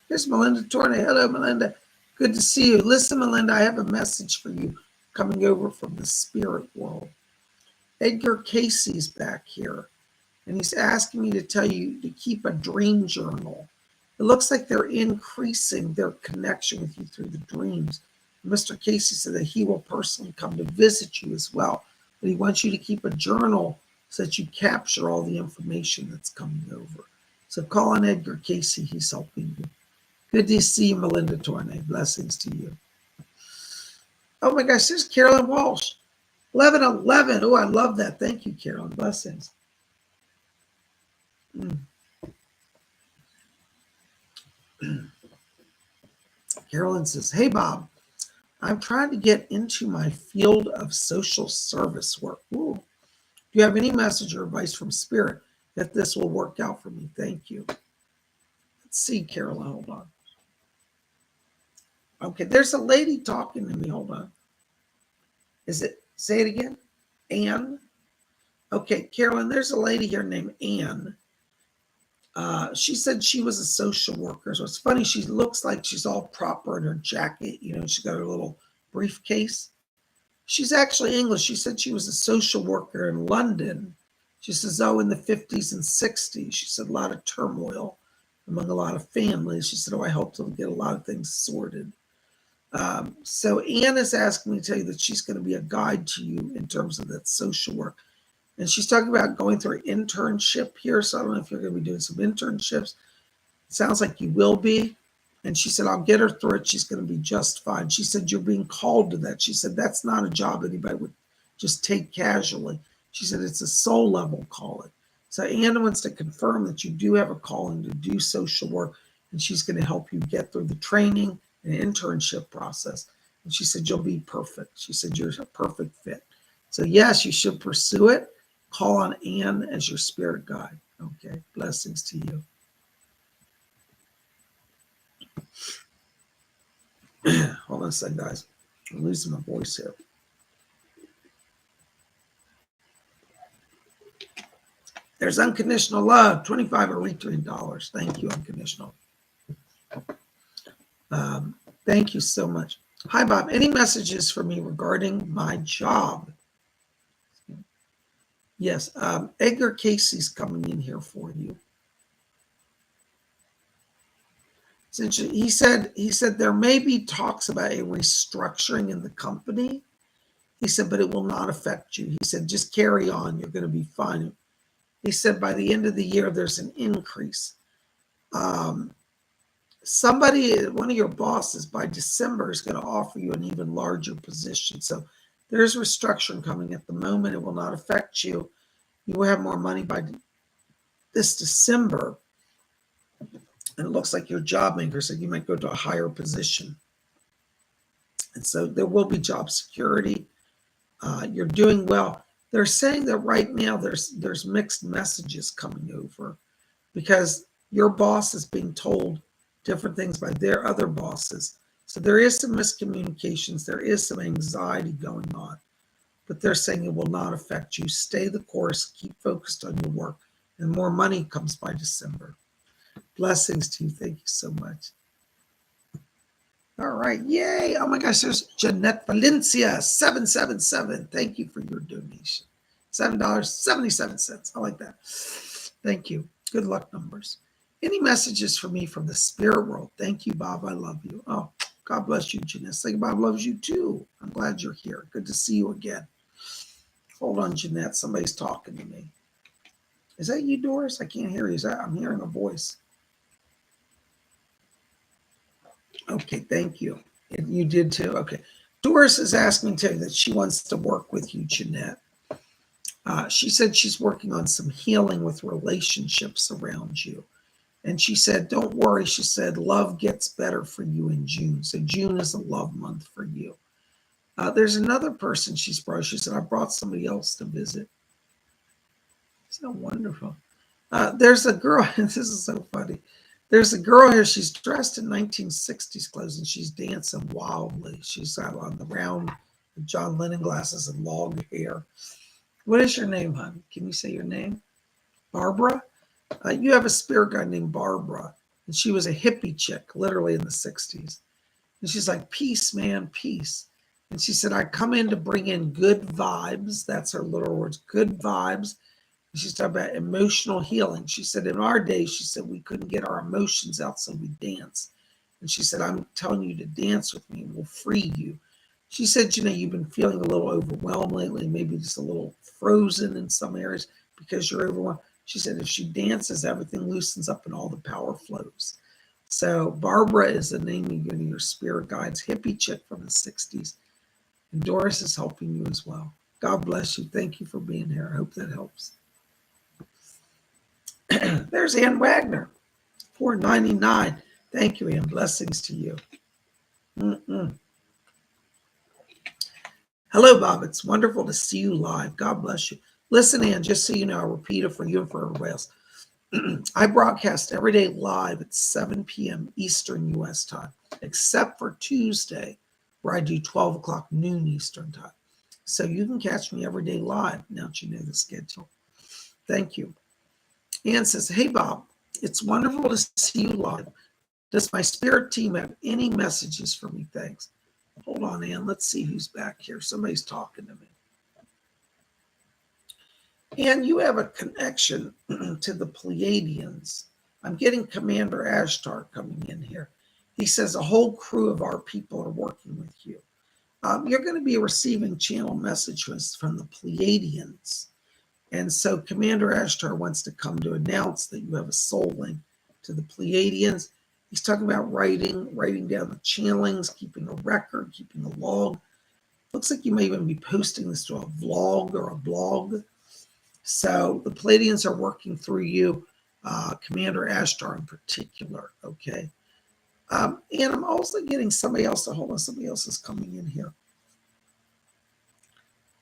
Here's Melinda Tornay. Hello, Melinda. Good to see you. Listen, Melinda, I have a message for you coming over from the spirit world. Edgar Casey's back here, and he's asking me to tell you to keep a dream journal. It looks like they're increasing their connection with you through the dreams. Mr. Casey said that he will personally come to visit you as well, but he wants you to keep a journal so that you capture all the information that's coming over. So call on Edgar Casey. He's helping you. Good to see you, Melinda Tornay. Blessings to you. Oh my gosh, there's Carolyn Walsh. 1111. Oh, I love that. Thank you, Carolyn. Blessings. Carolyn says, hey, Bob, I'm trying to get into my field of social service work. Ooh. Do you have any message or advice from Spirit that this will work out for me? Thank you. Let's see, Carolyn. Hold on. Okay, there's a lady talking to me. Hold on. Say it again? Anne? Okay, Carolyn, there's a lady here named Anne. She said she was a social worker. So it's funny, she looks like she's all proper in her jacket. You know, she's got her little briefcase. She's actually English. She said she was a social worker in London. She says, in the 50s and 60s. She said a lot of turmoil. among a lot of families. She said, oh, I helped them get a lot of things sorted. So Anne is asking me to tell you that she's going to be a guide to you in terms of that social work. And she's talking about going through an internship here. So I don't know if you're going to be doing some internships. It sounds like you will be. And she said, I'll get her through it. She's going to be just fine. She said, you're being called to that. She said, that's not a job anybody would just take casually. She said, it's a soul level calling. So Anna wants to confirm that you do have a calling to do social work, and she's going to help you get through the training and internship process. And she said, you'll be perfect. She said, you're a perfect fit. So yes, you should pursue it. Call on Anne as your spirit guide. Okay, blessings to you. Hold on a second, guys. I'm losing my voice here. There's unconditional love, 25 Eritrean dollars. Thank you, unconditional. Thank you so much. Hi, Bob. Any messages for me regarding my job? Yes, Edgar Casey's coming in here for you. He said there may be talks about a restructuring in the company. He said, but it will not affect you. He said, just carry on. You're going to be fine. He said, by the end of the year, there's an increase. Somebody, one of your bosses by December is going to offer you an even larger position. So there's restructuring coming at the moment. It will not affect you. You will have more money by this December. And it looks like your job maker said you might go to a higher position. And so there will be job security. You're doing well. They're saying that right now there's mixed messages coming over because your boss is being told different things by their other bosses. So there is some miscommunications. There is some anxiety going on. But they're saying it will not affect you. Stay the course. Keep focused on your work. And more money comes by December. Blessings to you. Thank you so much. All right. Yay. Oh my gosh. There's Jeanette Valencia, 777. Thank you for your donation. $7.77. I like that. Thank you. Good luck numbers. Any messages for me from the spirit world? Thank you, Bob. I love you. Oh, God bless you, Jeanette. Say Bob loves you too. I'm glad you're here. Good to see you again. Hold on, Jeanette. Somebody's talking to me. Is that you, Doris? I can't hear you. I'm hearing a voice. Okay, thank you. You did too. Okay. Doris is asking me to tell you that she wants to work with you, Jeanette. She said she's working on some healing with relationships around you. And she said, don't worry. She said, love gets better for you in June. So June is a love month for you. There's another person she's brought. She said, I brought somebody else to visit. So wonderful. There's a girl, and this is so funny. There's a girl here. She's dressed in 1960s clothes, and she's dancing wildly. She's got on the round John Lennon glasses and long hair. What is your name, hon? Can you say your name? Barbara? You have a spirit guide named Barbara, and she was a hippie chick, literally in the 60s. And she's like, peace, man, peace. And she said, I come in to bring in good vibes. That's her literal words, good vibes. And she's talking about emotional healing. She said, in our days, she said, we couldn't get our emotions out, so we dance. And she said, I'm telling you to dance with me. We'll free you. She said, you've been feeling a little overwhelmed lately, maybe just a little frozen in some areas because you're overwhelmed. She said, if she dances, everything loosens up and all the power flows. So Barbara is the name of your spirit guides, hippie chick from the 60s. And Doris is helping you as well. God bless you. Thank you for being here. I hope that helps. There's Ann Wagner, $4.99. Thank you, Ann. Blessings to you. Hello, Bob. It's wonderful to see you live. God bless you. Listen, Ann, just so you know, I'll repeat it for you and for everybody else. I broadcast every day live at 7 p.m. Eastern U.S. time, except for Tuesday, where I do 12 o'clock noon Eastern time. So you can catch me every day live now that you know the schedule. Thank you. Ann says, hey, Bob, it's wonderful to see you live. Does my spirit team have any messages for me? Thanks. Hold on, Ann. Let's see who's back here. Somebody's talking to me. And you have a connection to the Pleiadians. I'm getting Commander Ashtar coming in here. He says a whole crew of our people are working with you. You're going to be receiving channel messages from the Pleiadians. And so Commander Ashtar wants to come to announce that you have a soul link to the Pleiadians. He's talking about writing down the channelings, keeping a record, keeping a log. Looks like you may even be posting this to a vlog or a blog. So the Pleiadians are working through you, Commander Ashtar in particular, okay? And I'm also getting somebody else. Hold on, somebody else is coming in here.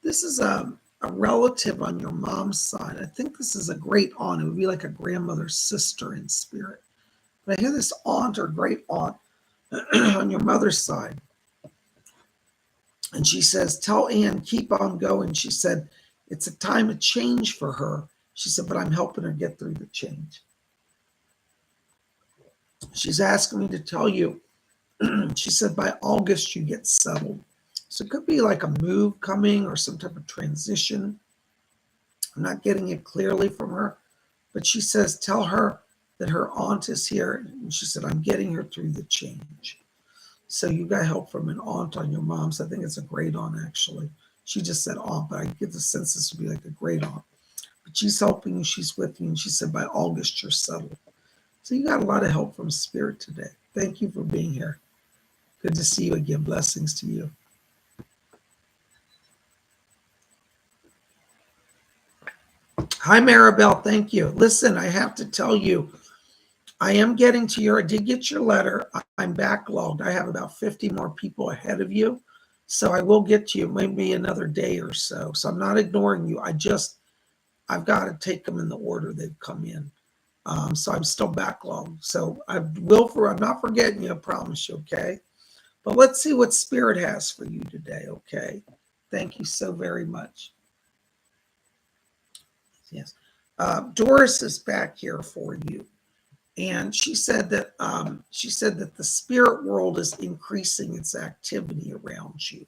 This is a relative on your mom's side. I think this is a great aunt. It would be like a grandmother's sister in spirit. But I hear this aunt or great aunt on your mother's side. And she says, tell Ann, keep on going. She said, it's a time of change for her. She said, but I'm helping her get through the change. She's asking me to tell you, she said, by August, you get settled. So it could be like a move coming or some type of transition. I'm not getting it clearly from her, but she says, tell her that her aunt is here. And she said, I'm getting her through the change. So you got help from an aunt on your mom's. I think it's a great aunt, actually. She just said aunt, but I get the sense this would be like a great aunt. But she's helping you. She's with you. And she said, by August, you're settled. So you got a lot of help from Spirit today. Thank you for being here. Good to see you again. Blessings to you. Hi, Maribel. Thank you. Listen, I have to tell you, I am getting to I did get your letter. I'm backlogged. I have about 50 more people ahead of you. So I will get to you maybe another day or so. So I'm not ignoring you. I've got to take them in the order they've come in. So I'm still backlogged. So I'm not forgetting you, I promise you, okay? But let's see what Spirit has for you today, okay? Thank you so very much. Yes. Doris is back here for you. And she said that the spirit world is increasing its activity around you.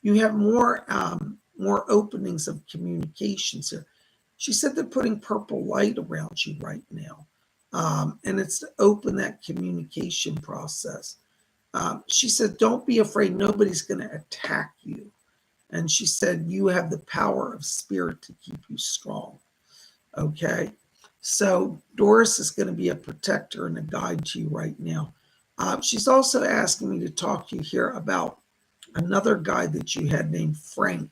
You have more openings of communications here. She said they're putting purple light around you right now, and it's to open that communication process. She said, "Don't be afraid. Nobody's going to attack you." And she said, "You have the power of spirit to keep you strong." Okay. So Doris is going to be a protector and a guide to you right now. She's also asking me to talk to you here about another guy that you had named Frank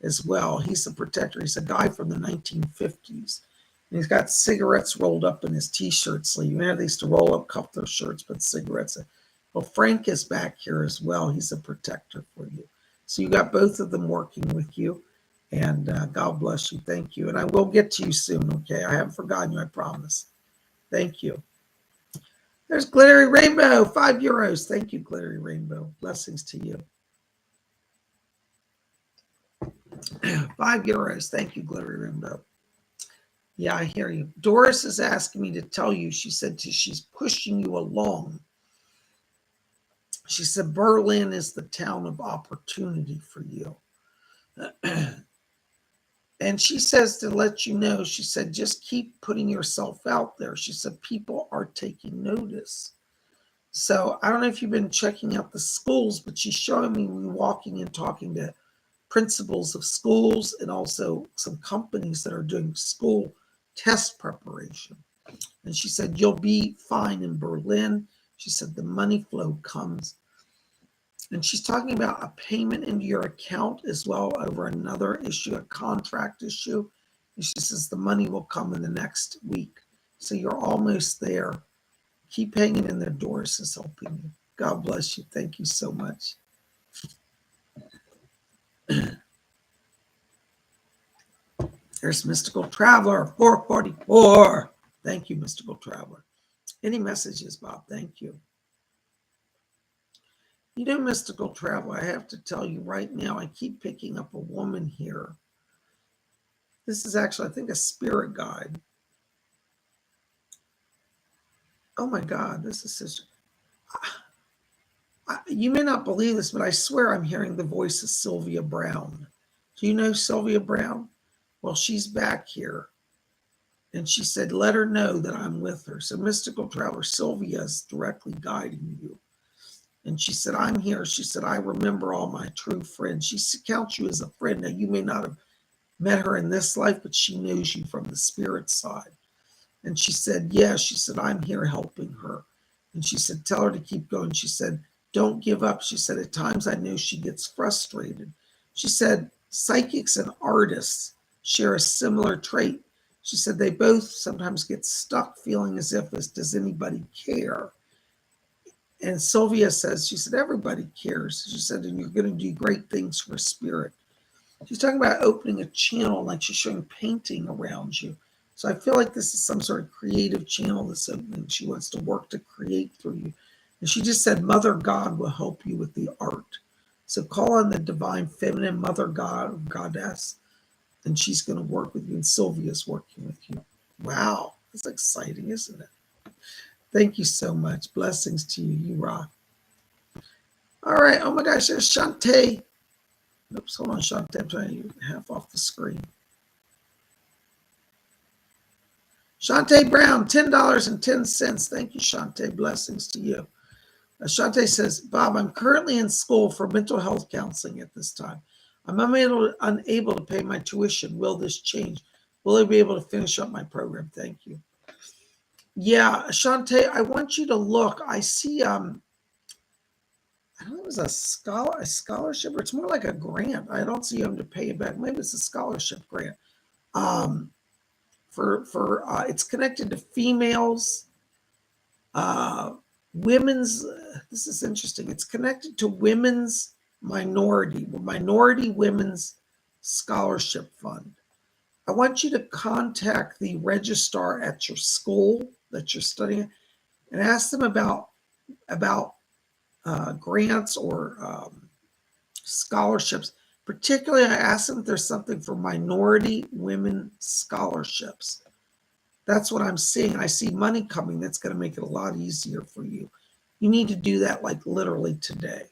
as well. He's a protector. He's a guy from the 1950s. And he's got cigarettes rolled up in his T-shirt sleeve. You know, they used to roll up, cuff their shirts, put cigarettes in. Well, Frank is back here as well. He's a protector for you. So you got both of them working with you. And God bless you. Thank you. And I will get to you soon, okay? I haven't forgotten you, I promise. Thank you. There's Glittery Rainbow, €5. Thank you, Glittery Rainbow. Blessings to you. €5. Thank you, Glittery Rainbow. Yeah, I hear you. Doris is asking me to tell you, she said she's pushing you along. She said Berlin is the town of opportunity for you. And she says to let you know, she said, just keep putting yourself out there. She said, people are taking notice. So I don't know if you've been checking out the schools, but she's showing me walking and talking to principals of schools and also some companies that are doing school test preparation. And she said, you'll be fine in Berlin. She said, the money flow comes. And she's talking about a payment into your account as well over another issue, a contract issue. And she says the money will come in the next week. So you're almost there. Keep hanging in there. Doris is helping you. God bless you. Thank you so much. There's Mystical Traveler, 444. Thank you, Mystical Traveler. Any messages, Bob? Thank you. You know, Mystical Traveler, I have to tell you right now, I keep picking up a woman here. This is actually, I think, a spirit guide. Oh my God, this is sister. You may not believe this, but I swear I'm hearing the voice of Sylvia Brown. Do you know Sylvia Brown? Well, she's back here. And she said, let her know that I'm with her. So mystical traveler Sylvia is directly guiding you. And she said, I'm here. She said, I remember all my true friends. She counts you as a friend. Now, you may not have met her in this life, but she knows you from the spirit side. And she said, yeah, she said, I'm here helping her. And she said, tell her to keep going. She said, don't give up. She said, at times I know she gets frustrated. She said, psychics and artists share a similar trait. She said, they both sometimes get stuck feeling as if, does anybody care? And Sylvia says, she said, everybody cares. She said, and you're going to do great things for spirit. She's talking about opening a channel, like she's showing painting around you. So I feel like this is some sort of creative channel that's opening. She wants to work to create through you. And she just said, Mother God will help you with the art. So call on the divine feminine Mother God or Goddess, and she's going to work with you. And Sylvia's working with you. Wow, that's exciting, isn't it? Thank you so much. Blessings to you. You rock. All right. Oh my gosh, there's Shantae. Oops, hold on, Shantae. I'm trying to half off the screen. Shantae Brown, $10.10. Thank you, Shantae. Blessings to you. Shantae says, Bob, I'm currently in school for mental health counseling at this time. I'm unable to pay my tuition. Will this change? Will I be able to finish up my program? Thank you. Yeah, Shantae, I want you to look. I see I don't know, it was a scholarship, or it's more like a grant. I don't see them to pay it back. Maybe it's a scholarship grant. It's connected to females, women's. This is interesting. It's connected to women's minority women's scholarship fund. I want you to contact the registrar at your school that you're studying and ask them about grants or scholarships. Particularly, I asked them if there's something for minority women scholarships. That's what I'm seeing. I see money coming that's going to make it a lot easier for you. You need to do that like literally today.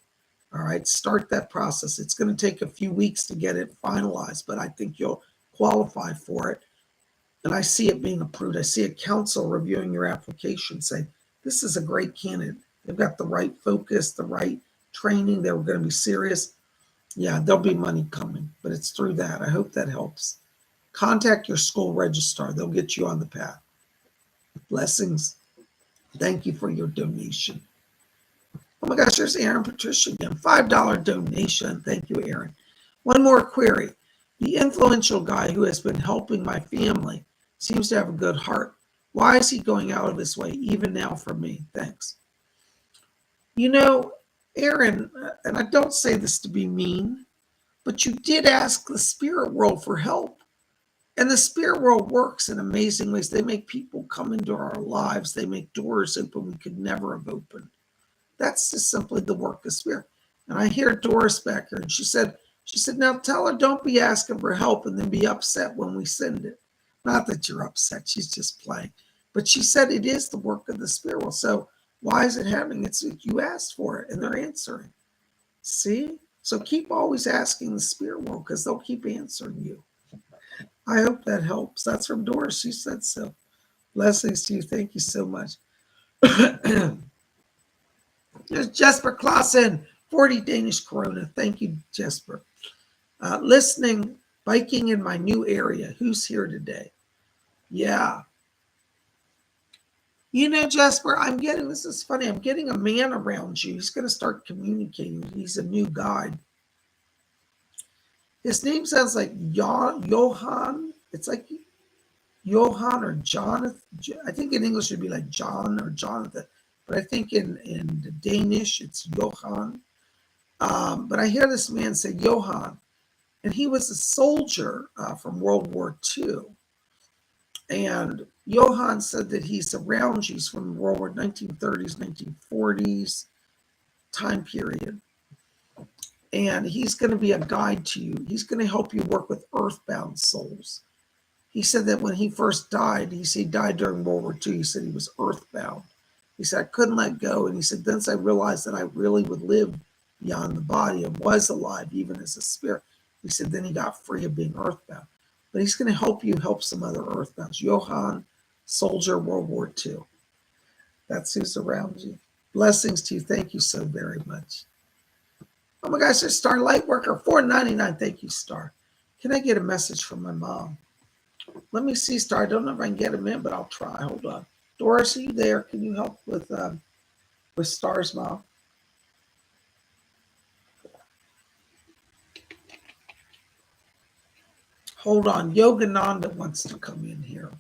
All right, start that process. It's going to take a few weeks to get it finalized, but I think you'll qualify for it. And I see it being approved. I see a council reviewing your application saying, this is a great candidate. They've got the right focus, the right training. They're going to be serious. Yeah, there'll be money coming, but it's through that. I hope that helps. Contact your school registrar. They'll get you on the path. Blessings. Thank you for your donation. Oh my gosh, there's Aaron Patricia again. $5 donation. Thank you, Aaron. One more query. The influential guy who has been helping my family seems to have a good heart. Why is he going out of his way, even now for me? Thanks. You know, Aaron, and I don't say this to be mean, but you did ask the spirit world for help. And the spirit world works in amazing ways. They make people come into our lives. They make doors open we could never have opened. That's just simply the work of spirit. And I hear Doris back here, and she said, now tell her don't be asking for help and then be upset when we send it. Not that you're upset. She's just playing. But she said it is the work of the spirit world. So why is it happening? It's you asked for it, and they're answering. See? So keep always asking the spirit world because they'll keep answering you. I hope that helps. That's from Doris. She said so. Blessings to you. Thank you so much. There's Jesper Clausen, 40 Danish Corona. Thank you, Jesper. Listening, biking in my new area. Who's here today? Yeah. You know, Jesper, this is funny. I'm getting a man around you. He's going to start communicating. He's a new guide. His name sounds like Johan. It's like Johan or Jonathan. I think in English it would be like John or Jonathan. But I think in the Danish it's Johan. But I hear this man say Johan. And he was a soldier from World War II. And Johan said that he's around you. He's from World War 1930s, 1940s time period. And he's going to be a guide to you. He's going to help you work with earthbound souls. He said that when he first died, he died during World War II. He said he was earthbound. He said, I couldn't let go. And he said, then I realized that I really would live beyond the body and was alive, even as a spirit. He said, then he got free of being earthbound. but he's going to help you help some other earthbounds. Johann, soldier, World War II. That's who's around you. Blessings to you. Thank you so very much. Oh my gosh, there's Star Lightworker, $4.99. Thank you, Star. Can I get a message from my mom? Let me see, Star. I don't know if I can get him in, but I'll try. Hold on. Doris, are you there? Can you help with Star's mom? Hold on. Yogananda wants to come in here.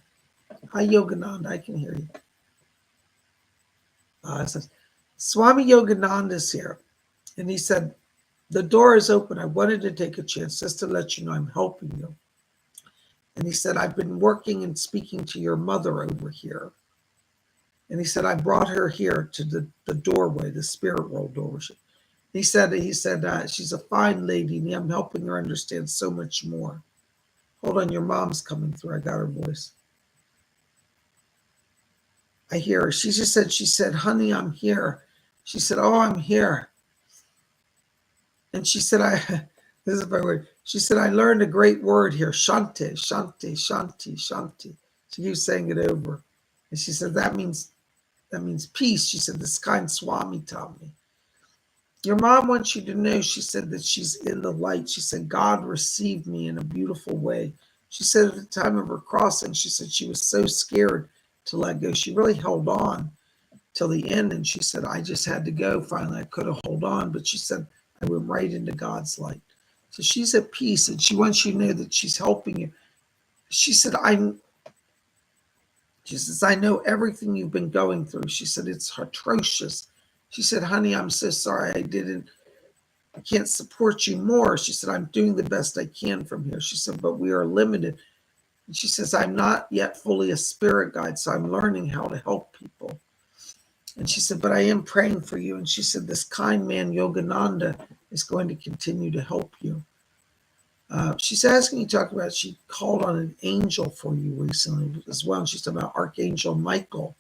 Hi, Yogananda. I can hear you. It says, Swami Yogananda's here. And he said, the door is open. I wanted to take a chance just to let you know I'm helping you. And he said, I've been working and speaking to your mother over here. And he said, I brought her here to the doorway, the spirit world doorway. He said, she's a fine lady, and I'm helping her understand so much more. Hold on, your mom's coming through. I got her voice. I hear her. She said, honey, I'm here. She said, oh, I'm here. And she said, this is my word. She said, I learned a great word here. Shanti, Shanti, Shanti, Shanti. She keeps saying it over. And she said, that means peace. She said, this kind Swami taught me. Your mom wants you to know, she said, that she's in the light. She said, God received me in a beautiful way. She said at the time of her crossing, she said she was so scared to let go. She really held on till the end. And she said, I just had to go. Finally, I could have held on. But she said, I went right into God's light. So she's at peace. And she wants you to know that she's helping you. She said, I know everything you've been going through. She said, it's atrocious. She said, honey, I'm so sorry I can't support you more. She said, I'm doing the best I can from here. She said, but we are limited. And she says, I'm not yet fully a spirit guide, so I'm learning how to help people. And she said, but I am praying for you. And she said, this kind man, Yogananda, is going to continue to help you. She's asking you to talk about, she called on an angel for you recently as well. And she's talking about Archangel Michael.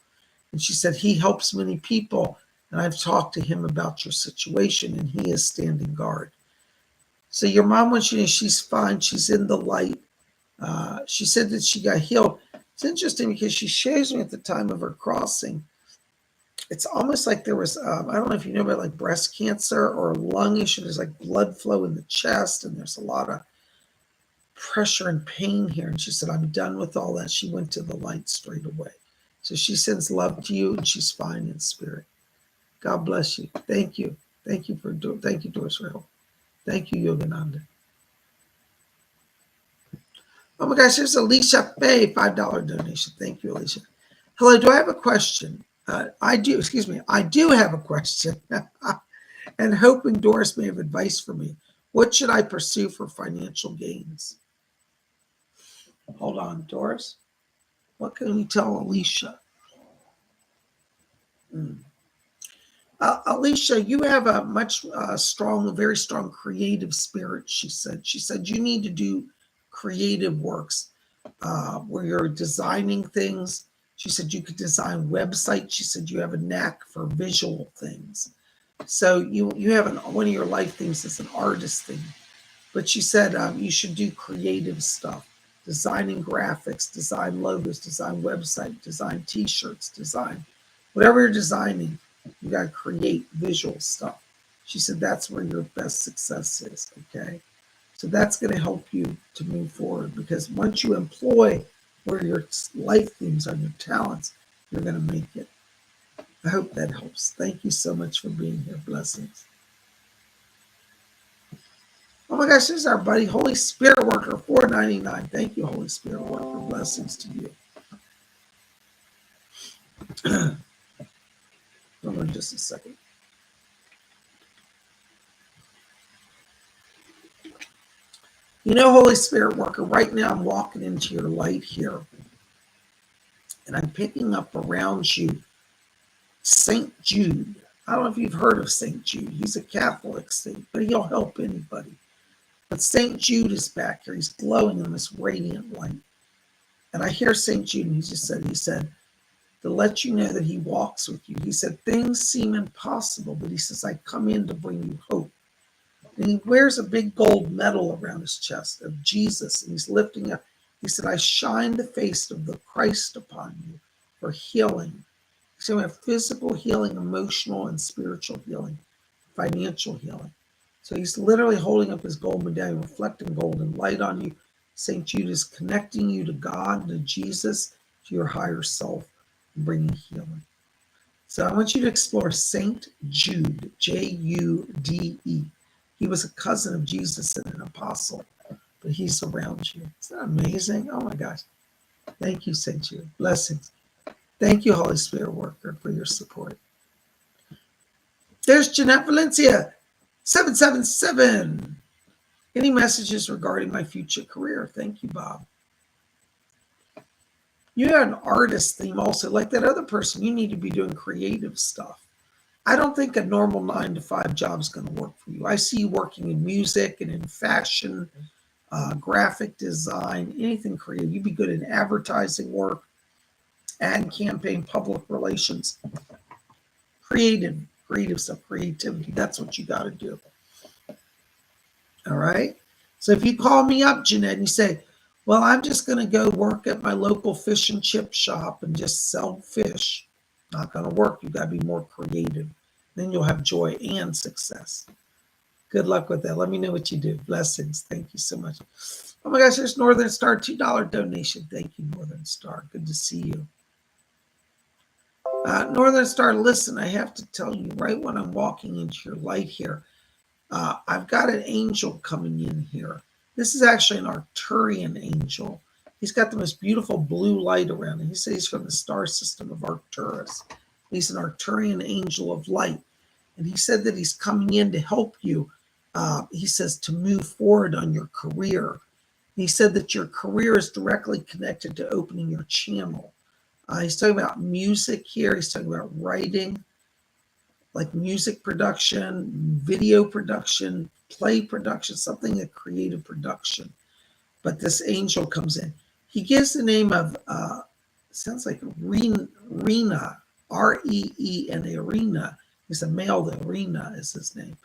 And she said, he helps many people. And I've talked to him about your situation, and he is standing guard. So your mom wants you to know she's fine. She's in the light. She said that she got healed. It's interesting because she shows me at the time of her crossing, it's almost like there was, I don't know if you know about like breast cancer or lung issue. There's like blood flow in the chest, and there's a lot of pressure and pain here. And she said, I'm done with all that. She went to the light straight away. So she sends love to you, and she's fine in spirit. God bless you. Thank you. Thank you, Doris Rahel. Thank you, Yogananda. Oh my gosh, there's Alicia Faye, $5 donation. Thank you, Alicia. Hello, do I have a question? I do have a question. And hoping Doris may have advice for me. What should I pursue for financial gains? Hold on, Doris. What can you tell Alicia? Alicia, you have a very strong creative spirit, she said. She said you need to do creative works where you're designing things. She said you could design websites. She said you have a knack for visual things. So you have one of your life things is an artist thing. But she said you should do creative stuff, designing graphics, design logos, design website, design T-shirts, design whatever you're designing. You got to create visual stuff. She said that's where your best success is, okay? So that's going to help you to move forward, because once you employ where your life themes are, your talents, you're going to make it. I hope that helps. Thank you so much for being here. Blessings. Oh my gosh, this is our buddy, Holy Spirit Worker, $4.99. Thank you, Holy Spirit Worker. Blessings to you. Hold on just a second. You know, Holy Spirit Worker, right now I'm walking into your light here, and I'm picking up around you St. Jude. I don't know if you've heard of St. Jude. He's a Catholic saint, but he'll help anybody. But St. Jude is back here. He's glowing in this radiant light. And I hear St. Jude, and he said, to let you know that he walks with you. He said, things seem impossible, but he says, I come in to bring you hope. And he wears a big gold medal around his chest of Jesus, and he's lifting up. He said, I shine the face of the Christ upon you for healing. So we have physical healing, emotional and spiritual healing, financial healing. So he's literally holding up his gold medallion, reflecting golden light on you. St. Jude is connecting you to God, to Jesus, to your higher self, and bringing healing. So I want you to explore St. Jude, Jude. He was a cousin of Jesus and an apostle, but he's around you. Isn't that amazing? Oh my gosh. Thank you, St. Jude. Blessings. Thank you, Holy Spirit worker, for your support. There's Jeanette Valencia, 777. Any messages regarding my future career? Thank you, Bob. You have an artist theme also. Like that other person, you need to be doing creative stuff. I don't think a normal 9-to-5 job is going to work for you. I see you working in music and in fashion, graphic design, anything creative. You'd be good in advertising work, ad campaign, public relations, creative stuff, creativity. That's what you got to do. All right. So if you call me up, Jeanette, and you say, well, I'm just going to go work at my local fish and chip shop and just sell fish. Not going to work. You got to be more creative. Then you'll have joy and success. Good luck with that. Let me know what you do. Blessings. Thank you so much. Oh my gosh, there's Northern Star, $2 donation. Thank you, Northern Star. Good to see you. Northern Star, listen, I have to tell you right when I'm walking into your light here, I've got an angel coming in here. This is actually an Arcturian angel. He's got the most beautiful blue light around him. He says he's from the star system of Arcturus. He's an Arcturian angel of light. And he said that he's coming in to help you. He says to move forward on your career. He said that your career is directly connected to opening your channel. He's talking about music here. He's talking about writing, like music production, video production, play production, something a creative production. But this angel comes in. He gives the name of, sounds like Rena, Reena, Arena. He's a male, the Arena is his name.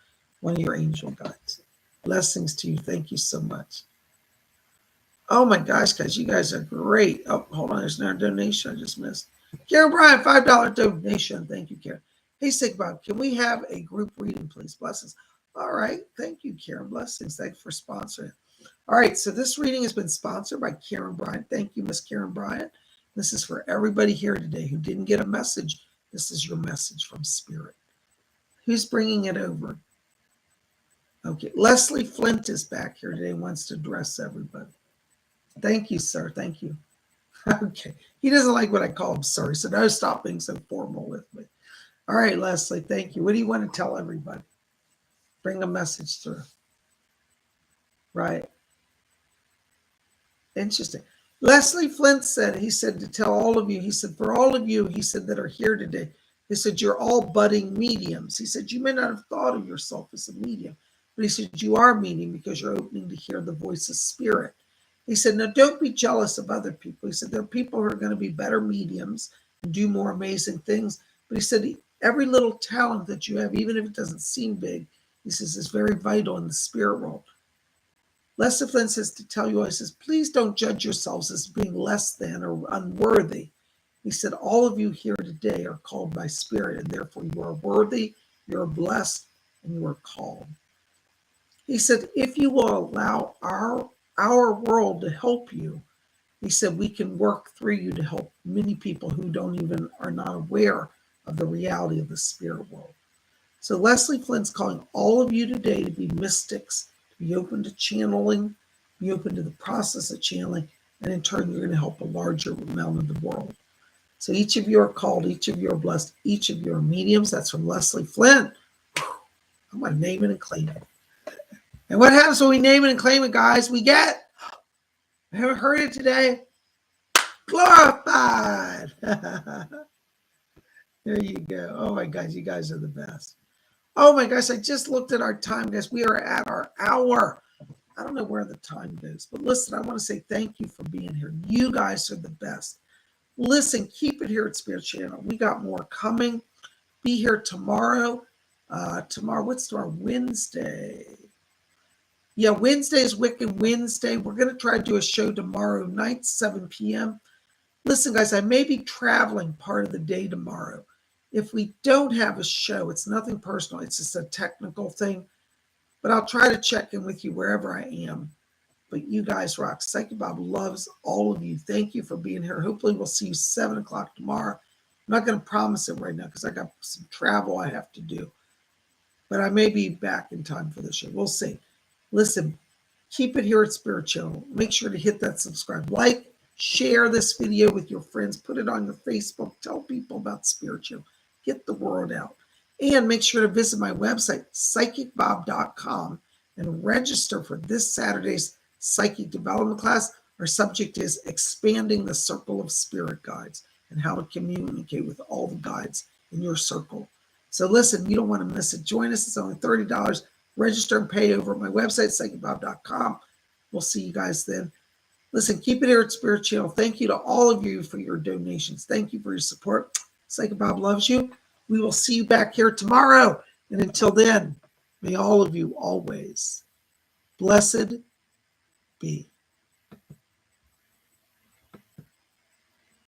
One of your angel guides. Blessings to you. Thank you so much. Oh my gosh, guys, you guys are great. Oh, hold on, there's another donation I just missed. Karen Bryant, $5 donation. Thank you, Karen. Hey, PsychicBob, can we have a group reading, please? Blessings. All right. Thank you, Karen. Blessings. Thanks for sponsoring. All right. So this reading has been sponsored by Karen Bryant. Thank you, Miss Karen Bryant. This is for everybody here today who didn't get a message. This is your message from Spirit. Who's bringing it over? Okay. Leslie Flint is back here today and wants to address everybody. Thank you, sir. Thank you. Okay. He doesn't like what I call him, sir. So no, stop being so formal with me. All right, Leslie, thank you. What do you want to tell everybody? Bring a message through. Right. Interesting. Leslie Flint said, he said to tell all of you, he said, for all of you, he said, that are here today, he said, you're all budding mediums. He said, you may not have thought of yourself as a medium, but he said, you are medium because you're opening to hear the voice of Spirit. He said, now don't be jealous of other people. He said, there are people who are going to be better mediums and do more amazing things. But he said, every little talent that you have, even if it doesn't seem big, he says, is very vital in the spirit world. Lester Flynn says to tell you, he says, please don't judge yourselves as being less than or unworthy. He said, all of you here today are called by Spirit, and therefore you are worthy, you are blessed, and you are called. He said, if you will allow our world to help you, he said, we can work through you to help many people who are not aware of the reality of the spirit world. So Leslie Flynn's calling all of you today to be mystics, to be open to channeling, be open to the process of channeling, and in turn, you're going to help a larger amount of the world. So each of you are called, each of you are blessed, each of you are mediums. That's from Leslie Flynn. I'm going to name it and claim it. And what happens when we name it and claim it, guys? We get, I haven't heard it today, glorified. There you go. Oh my gosh, you guys are the best. Oh my gosh, I just looked at our time, guys. We are at our hour. I don't know where the time goes, but listen, I want to say thank you for being here. You guys are the best. Listen, keep it here at Spirit Channel. We got more coming. Be here tomorrow. What's tomorrow? Wednesday. Yeah, Wednesday is Wicked Wednesday. We're going to try to do a show tomorrow night, 7 p.m. Listen, guys, I may be traveling part of the day tomorrow. If we don't have a show, it's nothing personal. It's just a technical thing. But I'll try to check in with you wherever I am. But you guys rock. Psychic Bob loves all of you. Thank you for being here. Hopefully we'll see you 7 o'clock tomorrow. I'm not going to promise it right now because I got some travel I have to do. But I may be back in time for the show. We'll see. Listen, keep it here at Spirit Channel. Make sure to hit that subscribe. Like, share this video with your friends. Put it on your Facebook. Tell people about Spirit Channel. Get the word out. And make sure to visit my website, PsychicBob.com, and register for this Saturday's Psychic Development class. Our subject is expanding the circle of spirit guides and how to communicate with all the guides in your circle. So listen, you don't want to miss it. Join us. It's only $30. Register and pay over at my website, PsychicBob.com. We'll see you guys then. Listen, keep it here at Spirit Channel. Thank you to all of you for your donations. Thank you for your support. Psychic Bob loves you. We will see you back here tomorrow. And until then, may all of you always blessed be.